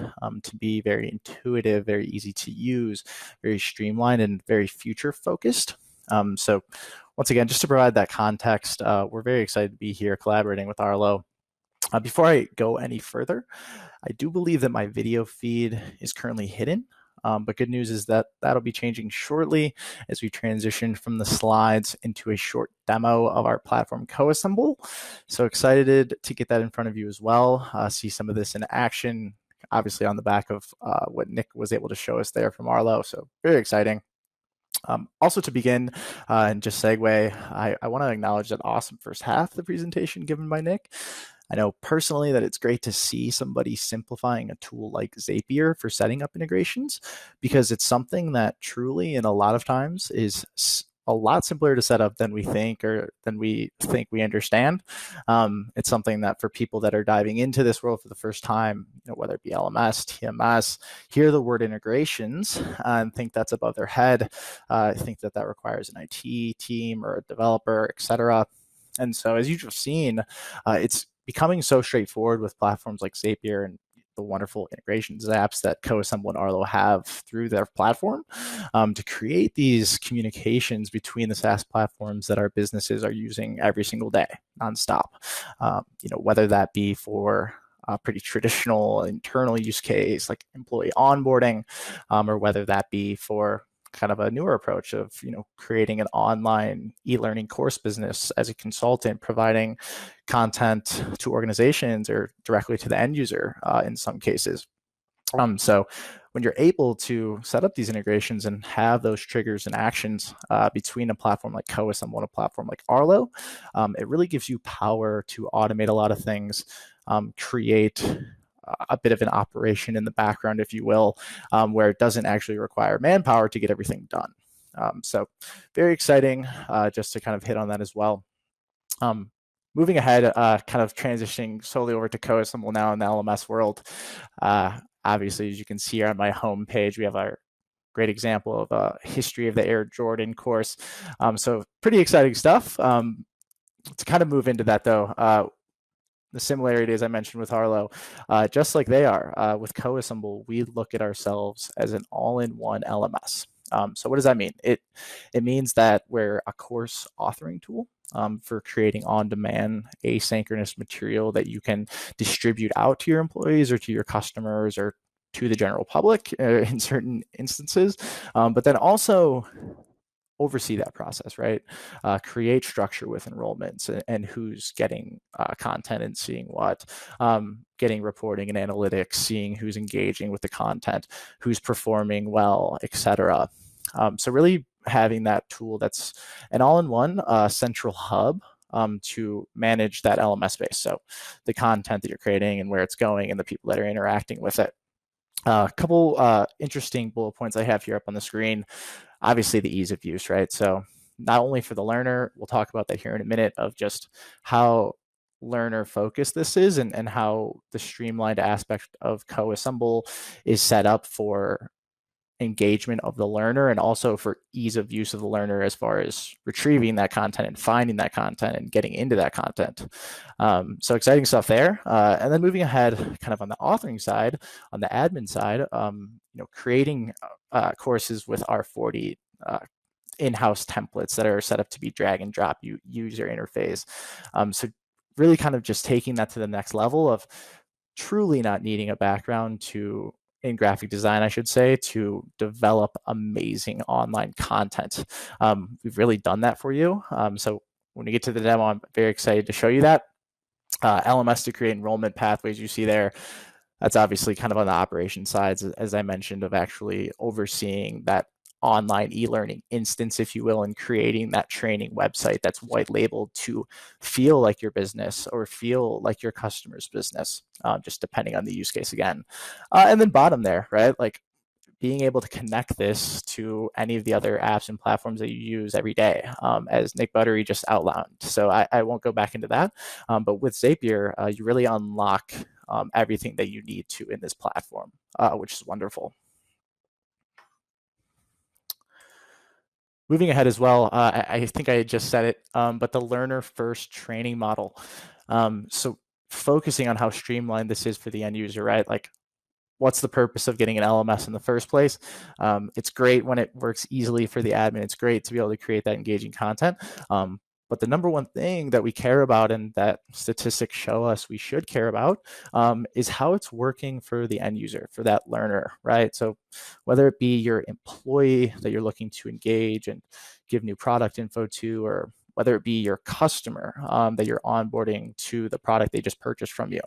to be very intuitive, very easy to use, very streamlined, and very future focused. So once again, just to provide that context, we're very excited to be here collaborating with Arlo. Before I go any further, I do believe that my video feed is currently hidden, but good news is that that'll be changing shortly as we transition from the slides into a short demo of our platform Coassemble. So excited to get that in front of you as well, see some of this in action, obviously on the back of what Nick was able to show us there from Arlo. So very exciting. Also to begin and just segue, I want to acknowledge that awesome first half of the presentation given by Nick. I know personally that it's great to see somebody simplifying a tool like Zapier for setting up integrations, because it's something that truly and a lot of times is a lot simpler to set up than we think we understand. It's something that for people that are diving into this world for the first time, whether it be LMS, TMS, hear the word integrations and think that's above their head, think that requires an IT team or a developer, etc. And so as you've just seen, it's becoming so straightforward with platforms like Zapier and the wonderful integrations apps that Coassemble and Arlo have through their platform to create these communications between the SaaS platforms that our businesses are using every single day, nonstop. Whether that be for a pretty traditional internal use case like employee onboarding, or whether that be for kind of a newer approach of creating an online e-learning course business as a consultant, providing content to organizations or directly to the end user in some cases. So when you're able to set up these integrations and have those triggers and actions between a platform like Coassemble and a platform like Arlo, it really gives you power to automate a lot of things, create a bit of an operation in the background, if you will, where it doesn't actually require manpower to get everything done. So very exciting, just to kind of hit on that as well. Moving ahead, kind of transitioning solely over to Coassemble now in the LMS world. Obviously, as you can see here on my home page, we have our great example of a history of the Air Jordan course. So pretty exciting stuff. To kind of move into that though, the similarity, as I mentioned with Arlo, just like they are with Coassemble, we look at ourselves as an all-in-one LMS. So what does that mean? It means that we're a course authoring tool for creating on-demand asynchronous material that you can distribute out to your employees or to your customers or to the general public in certain instances, but then also oversee that process, right? Create structure with enrollments and who's getting content and seeing what, getting reporting and analytics, seeing who's engaging with the content, who's performing well, etc. So really having that tool that's an all-in-one central hub to manage that LMS space. So the content that you're creating and where it's going and the people that are interacting with it. A couple interesting bullet points I have here up on the screen. Obviously, the ease of use, right? So not only for the learner, we'll talk about that here in a minute, of just how learner focused this is and how the streamlined aspect of Coassemble is set up for engagement of the learner and also for ease of use of the learner as far as retrieving that content and finding that content and getting into that content. So exciting stuff there. And then moving ahead, kind of on the authoring side, on the admin side, creating courses with our 40 in-house templates that are set up to be drag and drop user interface. So really kind of just taking that to the next level of truly not needing a background in graphic design, I should say, to develop amazing online content. We've really done that for you. So when we get to the demo, I'm very excited to show you that. LMS to create enrollment pathways you see there. That's obviously kind of on the operation side, as I mentioned, of actually overseeing that online e-learning instance, if you will, and creating that training website that's white labeled to feel like your business or feel like your customer's business, just depending on the use case again. And then bottom there, right? Like being able to connect this to any of the other apps and platforms that you use every day, as Nick Buttery just outlined. So I won't go back into that, but with Zapier, you really unlock everything that you need to in this platform, which is wonderful. Moving ahead as well, I think I just said it, but the learner first training model. So focusing on how streamlined this is for the end user, right? Like, what's the purpose of getting an LMS in the first place? It's great when it works easily for the admin. It's great to be able to create that engaging content. But the number one thing that we care about and that statistics show us we should care about is how it's working for the end user, for that learner, right? So whether it be your employee that you're looking to engage and give new product info to, or whether it be your customer that you're onboarding to the product they just purchased from you.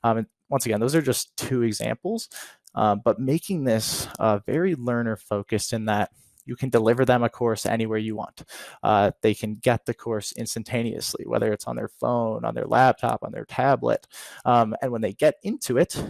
And once again, those are just two examples, but making this very learner focused in that you can deliver them a course anywhere you want. They can get the course instantaneously, whether it's on their phone, on their laptop, on their tablet. And when they get into it,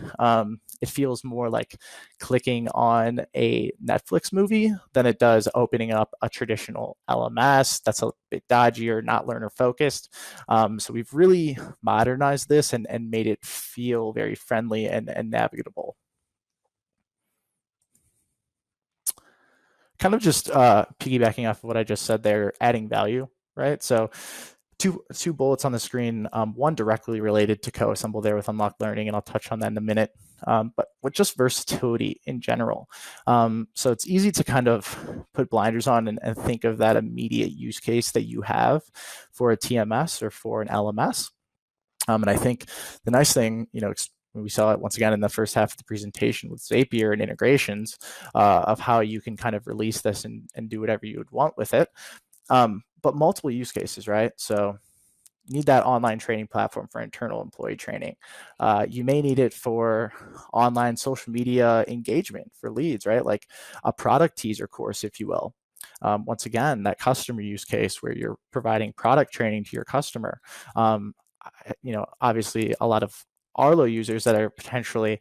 it feels more like clicking on a Netflix movie than it does opening up a traditional LMS that's a bit dodgy or not learner focused. So we've really modernized this and made it feel very friendly and navigable. Kind of just piggybacking off of what I just said there, adding value, right? So two bullets on the screen, one directly related to Coassemble there with Unlocked Learning, and I'll touch on that in a minute, but with just versatility in general. So it's easy to kind of put blinders on and think of that immediate use case that you have for a TMS or for an LMS. And I think the nice thing, we saw it once again in the first half of the presentation with Zapier and integrations of how you can kind of release this and do whatever you would want with it. But multiple use cases, right? So you need that online training platform for internal employee training. You may need it for online social media engagement for leads, right? Like a product teaser course, if you will. Once again, that customer use case where you're providing product training to your customer. Obviously a lot of Arlo users that are potentially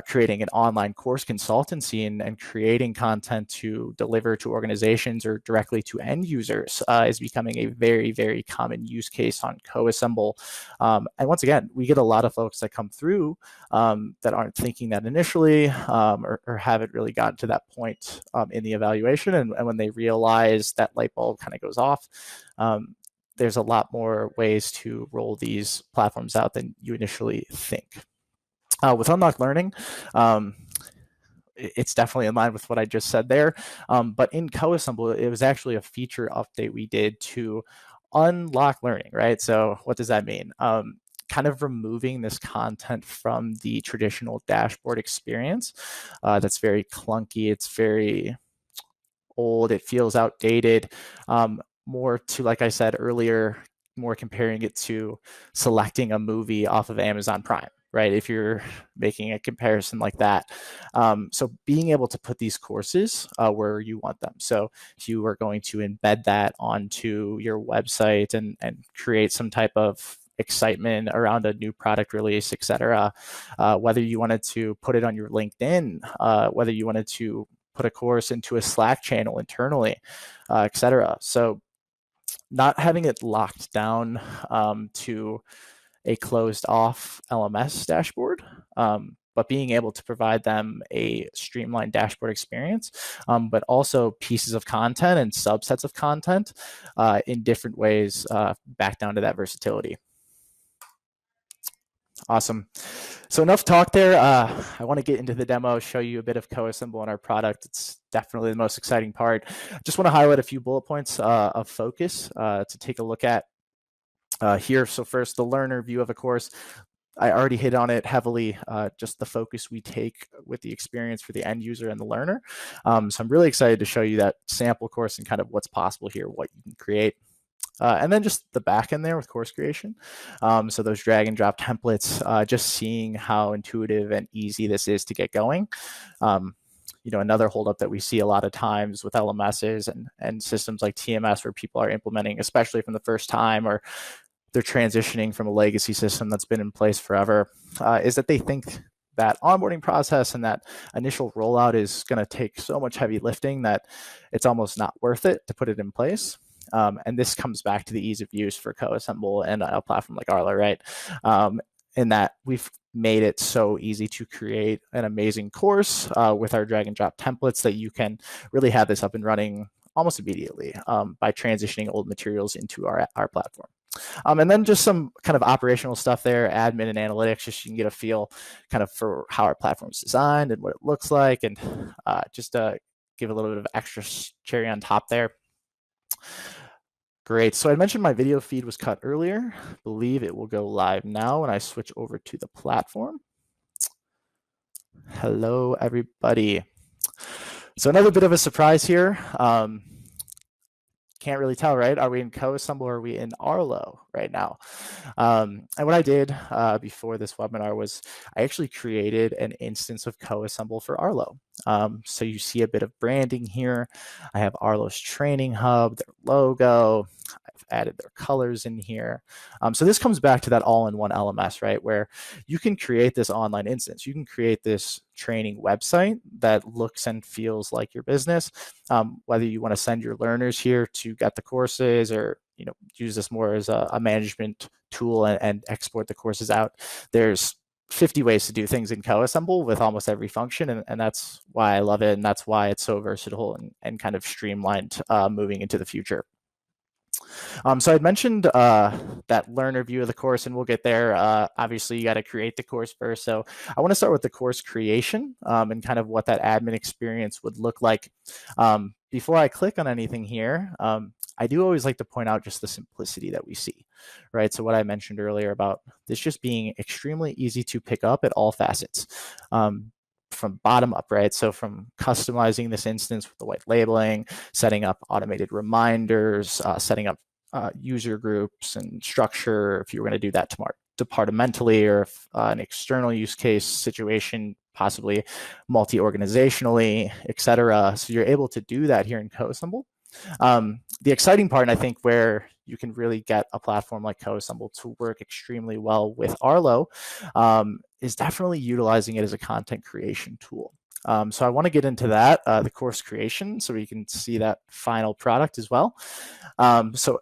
creating an online course consultancy and creating content to deliver to organizations or directly to end users is becoming a very, very common use case on Coassemble. And once again, we get a lot of folks that come through that aren't thinking that initially or haven't really gotten to that point in the evaluation. And when they realize that light bulb kind of goes off, there's a lot more ways to roll these platforms out than you initially think. With Unlock Learning, it's definitely in line with what I just said there. But in Coassemble, it was actually a feature update we did to unlock learning, right? So what does that mean? Kind of removing this content from the traditional dashboard experience. That's very clunky. It's very old. It feels outdated. More to, like I said earlier, more comparing it to selecting a movie off of Amazon Prime, right? If you're making a comparison like that. So being able to put these courses where you want them. So if you are going to embed that onto your website and create some type of excitement around a new product release, et cetera, whether you wanted to put it on your LinkedIn, whether you wanted to put a course into a Slack channel internally, et cetera. So not having it locked down to a closed off LMS dashboard, but being able to provide them a streamlined dashboard experience, but also pieces of content and subsets of content in different ways, back down to that versatility. Awesome. So enough talk there. I want to get into the demo, show you a bit of Coassemble in our product. It's definitely the most exciting part. I just want to highlight a few bullet points of focus to take a look at here. So first, the learner view of a course. I already hit on it heavily, just the focus we take with the experience for the end user and the learner. So I'm really excited to show you that sample course and kind of what's possible here, what you can create. And then just the back end there with course creation. So those drag and drop templates, just seeing how intuitive and easy this is to get going. Another holdup that we see a lot of times with LMSs and systems like TMS where people are implementing, especially from the first time, or they're transitioning from a legacy system that's been in place forever, is that they think that onboarding process and that initial rollout is going to take so much heavy lifting that it's almost not worth it to put it in place. And this comes back to the ease of use for Coassemble and a platform like Arlo, right? In that we've made it so easy to create an amazing course with our drag and drop templates that you can really have this up and running almost immediately by transitioning old materials into our platform. And then just some kind of operational stuff there, admin and analytics, just so you can get a feel kind of for how our platform is designed and what it looks like, and just give a little bit of extra cherry on top there. Great. So I mentioned my video feed was cut earlier. I believe it will go live now when I switch over to the platform. Hello, everybody. So another bit of a surprise here. Can't really tell, right? Are we in Coassemble or are we in Arlo right now? And what I did before this webinar was I actually created an instance of Coassemble for Arlo. So you see a bit of branding here. I have Arlo's training hub, their logo. I've added their colors in here. So this comes back to that all-in-one LMS, right? Where you can create this online instance. You can create this training website that looks and feels like your business. Whether you want to send your learners here to get the courses, or use this more as a management tool and export the courses out. There's 50 ways to do things in Coassemble with almost every function, and that's why I love it, and that's why it's so versatile and kind of streamlined moving into the future. So I'd mentioned that learner view of the course, and we'll get there. Obviously, you got to create the course first. So I want to start with the course creation and kind of what that admin experience would look like. Before I click on anything here, I do always like to point out just the simplicity that we see, right? So what I mentioned earlier about this just being extremely easy to pick up at all facets. From bottom up, right? So from customizing this instance with the white labeling, setting up automated reminders, setting up user groups and structure, if you were going to do that departmentally, or if, an external use case situation, possibly multi-organizationally, et cetera. So you're able to do that here in Coassemble. The exciting part, and I think where you can really get a platform like Coassemble to work extremely well with Arlo, is definitely utilizing it as a content creation tool. So I want to get into that, the course creation, so we can see that final product as well. So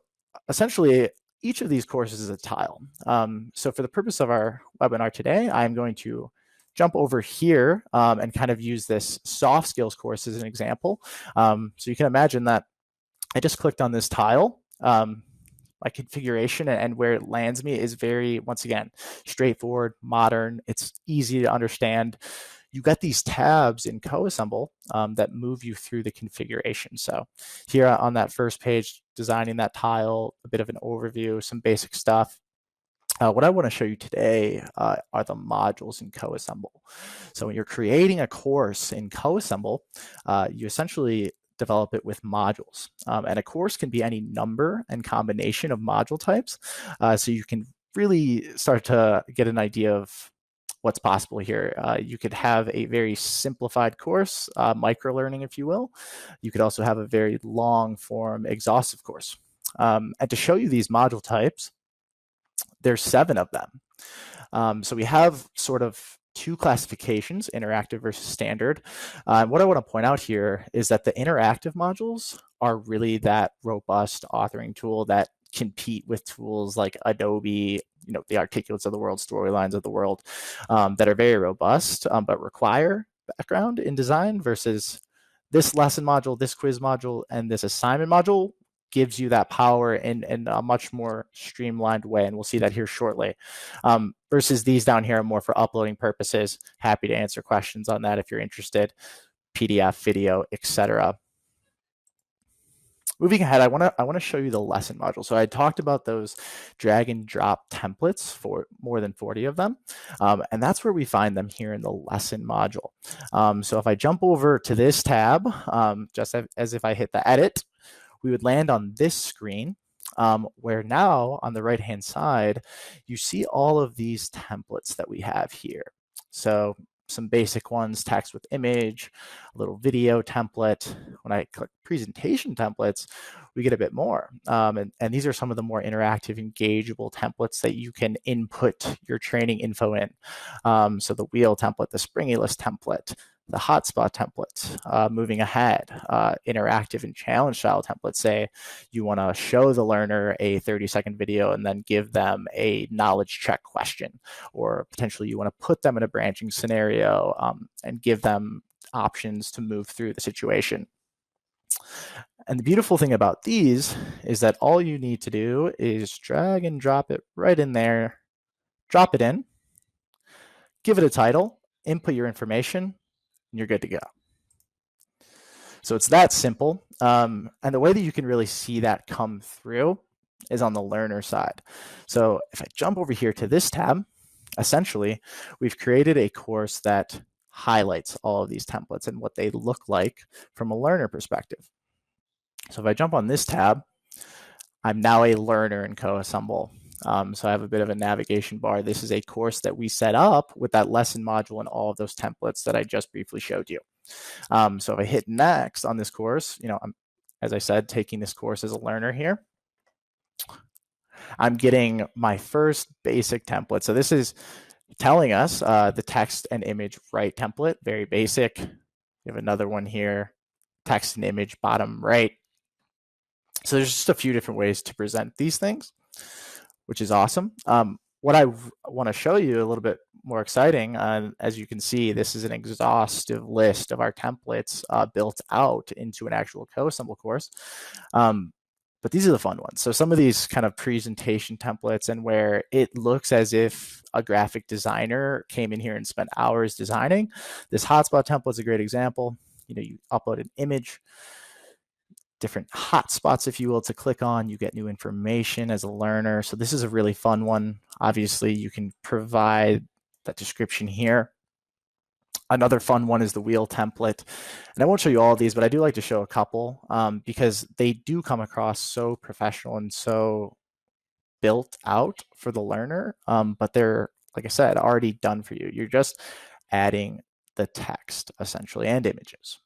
essentially, each of these courses is a tile. So for the purpose of our webinar today, I'm going to jump over here and kind of use this soft skills course as an example. So you can imagine that I just clicked on this tile. my configuration and where it lands me is very, once again, straightforward, modern. It's easy to understand. You got these tabs in Coassemble that move you through the configuration. So here on that first page, designing that tile, a bit of an overview, some basic stuff. What I want to show you today are the modules in Coassemble. So when you're creating a course in Coassemble, you essentially develop it with modules. And a course can be any number and combination of module types. So you can really start to get an idea of what's possible here. You could have a very simplified course, micro-learning, if you will. You could also have a very long-form, exhaustive course. And to show you these module types, there's 7 of them. So we have sort of 2 classifications, interactive versus standard. What I want to point out here is that the interactive modules are really that robust authoring tool that compete with tools like Adobe, the Articulates of the world, Storylines of the world, that are very robust, but require background in design, versus this lesson module, this quiz module, and this assignment module gives you that power in a much more streamlined way, and we'll see that here shortly. Versus these down here are more for uploading purposes. Happy to answer questions on that if you're interested. PDF, video, etc. Moving ahead, I want to show you the lesson module. So I talked about those drag and drop templates, for more than 40 of them, and that's where we find them here in the lesson module. So if I jump over to this tab, just as if I hit the edit, we would land on this screen, where now on the right-hand side, you see all of these templates that we have here. So some basic ones, text with image, a little video template. When I click presentation templates, we get a bit more. And these are some of the more interactive, engageable templates that you can input your training info in. So the wheel template, the springy list template, the hotspot templates, moving ahead, interactive and challenge style templates. Say you want to show the learner a 30-second video and then give them a knowledge check question, or potentially you want to put them in a branching scenario and give them options to move through the situation. And the beautiful thing about these is that all you need to do is drag and drop it right in there, drop it in, give it a title, input your information, and you're good to go. So it's that simple. And the way that you can really see that come through is on the learner side. So if I jump over here to this tab, essentially, we've created a course that highlights all of these templates and what they look like from a learner perspective. So if I jump on this tab, I'm now a learner in Coassemble. So I have a bit of a navigation bar. This is a course that we set up with that lesson module and all of those templates that I just briefly showed you. So if I hit next on this course, I'm, as I said, taking this course as a learner here. I'm getting my first basic template. So this is telling us the text and image right template, very basic. We have another one here, text and image bottom right. So there's just a few different ways to present these things, which is awesome. What I want to show you a little bit more exciting, as you can see, this is an exhaustive list of our templates built out into an actual Coassemble course. But these are the fun ones. So some of these kind of presentation templates, and where it looks as if a graphic designer came in here and spent hours designing. This hotspot template is a great example. You upload an image, different hotspots, if you will, to click on. You get new information as a learner. So this is a really fun one. Obviously, you can provide that description here. Another fun one is the wheel template. And I won't show you all of these, but I do like to show a couple because they do come across so professional and so built out for the learner. But they're, like I said, already done for you. You're just adding the text, essentially, and images.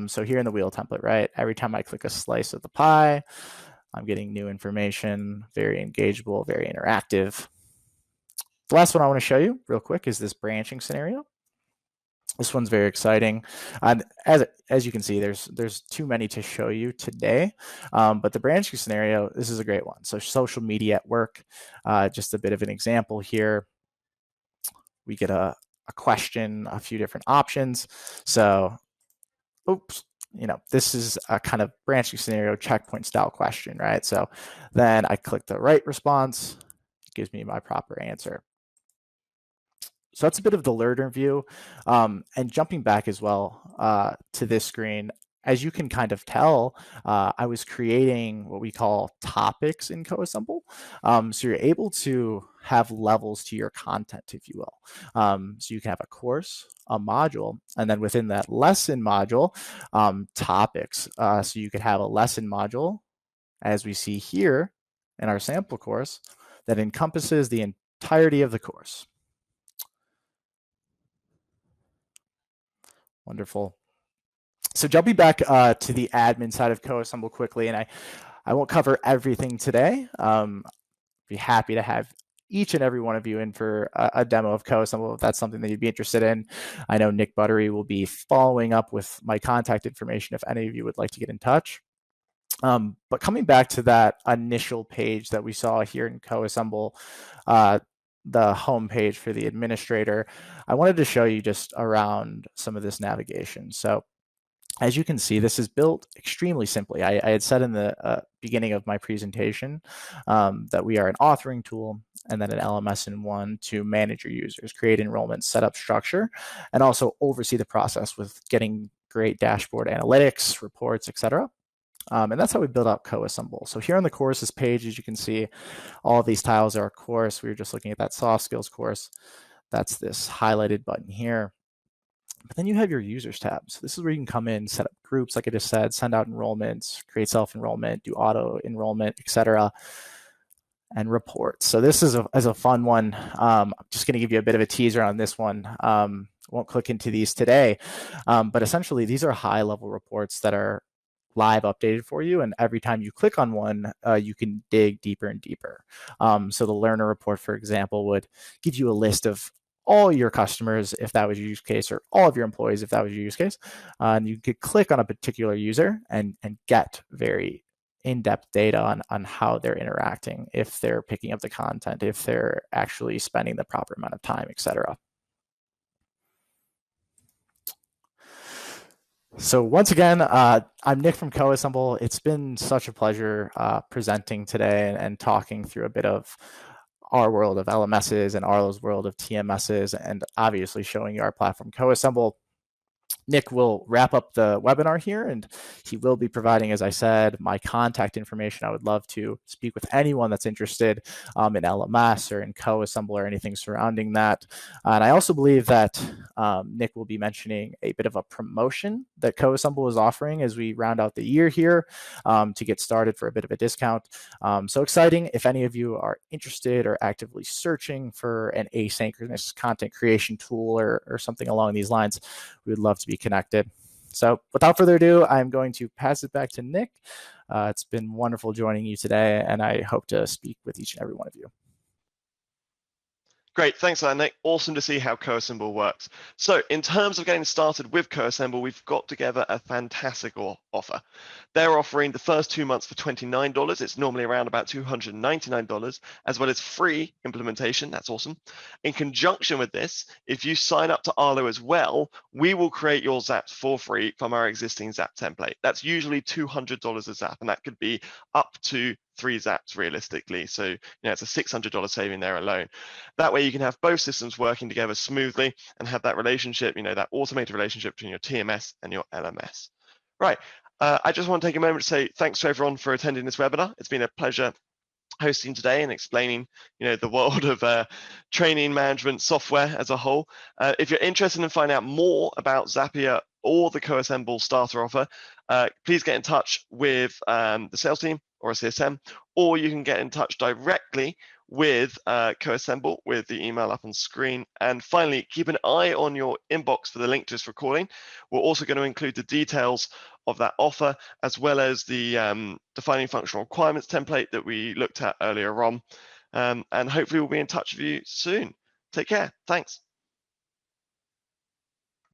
So here in the wheel template, right, every time I click a slice of the pie, I'm getting new information, very engageable, very interactive. The last one I want to show you real quick is this branching scenario. This one's very exciting. And as you can see, there's too many to show you today. But the branching scenario, this is a great one. So social media at work, just a bit of an example here. We get a question, a few different options. So, oops, this is a kind of branching scenario checkpoint style question, right? So then I click the right response, it gives me my proper answer. So that's a bit of the learner view. And jumping back as well to this screen, as you can kind of tell, I was creating what we call topics in Coassemble. So you're able to have levels to your content, if you will. So you can have a course, a module, and then within that lesson module, topics. So you could have a lesson module, as we see here in our sample course, that encompasses the entirety of the course. Wonderful. So jumping back to the admin side of Coassemble quickly, and I won't cover everything today. Be happy to have each and every one of you in for a demo of Coassemble if that's something that you'd be interested in. I know Nick Buttery will be following up with my contact information if any of you would like to get in touch. But coming back to that initial page that we saw here in Coassemble, the home page for the administrator, I wanted to show you just around some of this navigation. So as you can see, this is built extremely simply. I had said in the beginning of my presentation that we are an authoring tool and then an LMS in one to manage your users, create enrollment, set up structure, and also oversee the process with getting great dashboard analytics, reports, etc. And that's how we build out Coassemble. So here on the courses page, as you can see, all of these tiles are a course. We were just looking at that soft skills course. That's this highlighted button here. But then you have your users tab. So this is where you can come in, set up groups, like I just said, send out enrollments, create self-enrollment, do auto enrollment, etc., and reports. So this is a fun one. I'm just going to give you a bit of a teaser on this one. Won't click into these today, but essentially these are high-level reports that are live updated for you, and every time you click on one, you can dig deeper and deeper. So the learner report, for example, would give you a list of all your customers if that was your use case, or all of your employees if that was your use case. And you could click on a particular user and get very in-depth data on how they're interacting, if they're picking up the content, if they're actually spending the proper amount of time, etc. So once again, I'm Nick from Coassemble. It's been such a pleasure presenting today and talking through a bit of our world of LMSs and Arlo's world of TMSs, and obviously showing you our platform Coassemble. Nick will wrap up the webinar here, and he will be providing, as I said, my contact information. I would love to speak with anyone that's interested in LMS or in Coassemble or anything surrounding that. And I also believe that Nick will be mentioning a bit of a promotion that Coassemble is offering as we round out the year here to get started for a bit of a discount. So exciting. If any of you are interested or actively searching for an asynchronous content creation tool or something along these lines, we would love to be connected. So without further ado, I'm going to pass it back to Nick. It's been wonderful joining you today, and I hope to speak with each and every one of you. Great, thanks for that, Nick. Awesome to see how Coassemble works. So in terms of getting started with Coassemble, we've got together a fantastic offer. They're offering the first 2 months for $29. It's normally around about $299, as well as free implementation. That's awesome. In conjunction with this, if you sign up to Arlo as well, we will create your zaps for free from our existing zap template. That's usually $200 a zap, and that could be up to 3 zaps realistically. So it's a $600 saving there alone. That way you can have both systems working together smoothly and have that relationship, that automated relationship between your TMS and your LMS. Right. I just want to take a moment to say thanks to everyone for attending this webinar. It's been a pleasure hosting today and explaining, the world of training management software as a whole. If you're interested in finding out more about Zapier or the Coassemble starter offer, please get in touch with the sales team or a CSM, or you can get in touch directly with Coassemble with the email up on screen. And finally, keep an eye on your inbox for the link to this recording. We're also going to include the details of that offer, as well as the defining functional requirements template that we looked at earlier on. And hopefully we'll be in touch with you soon. Take care. Thanks.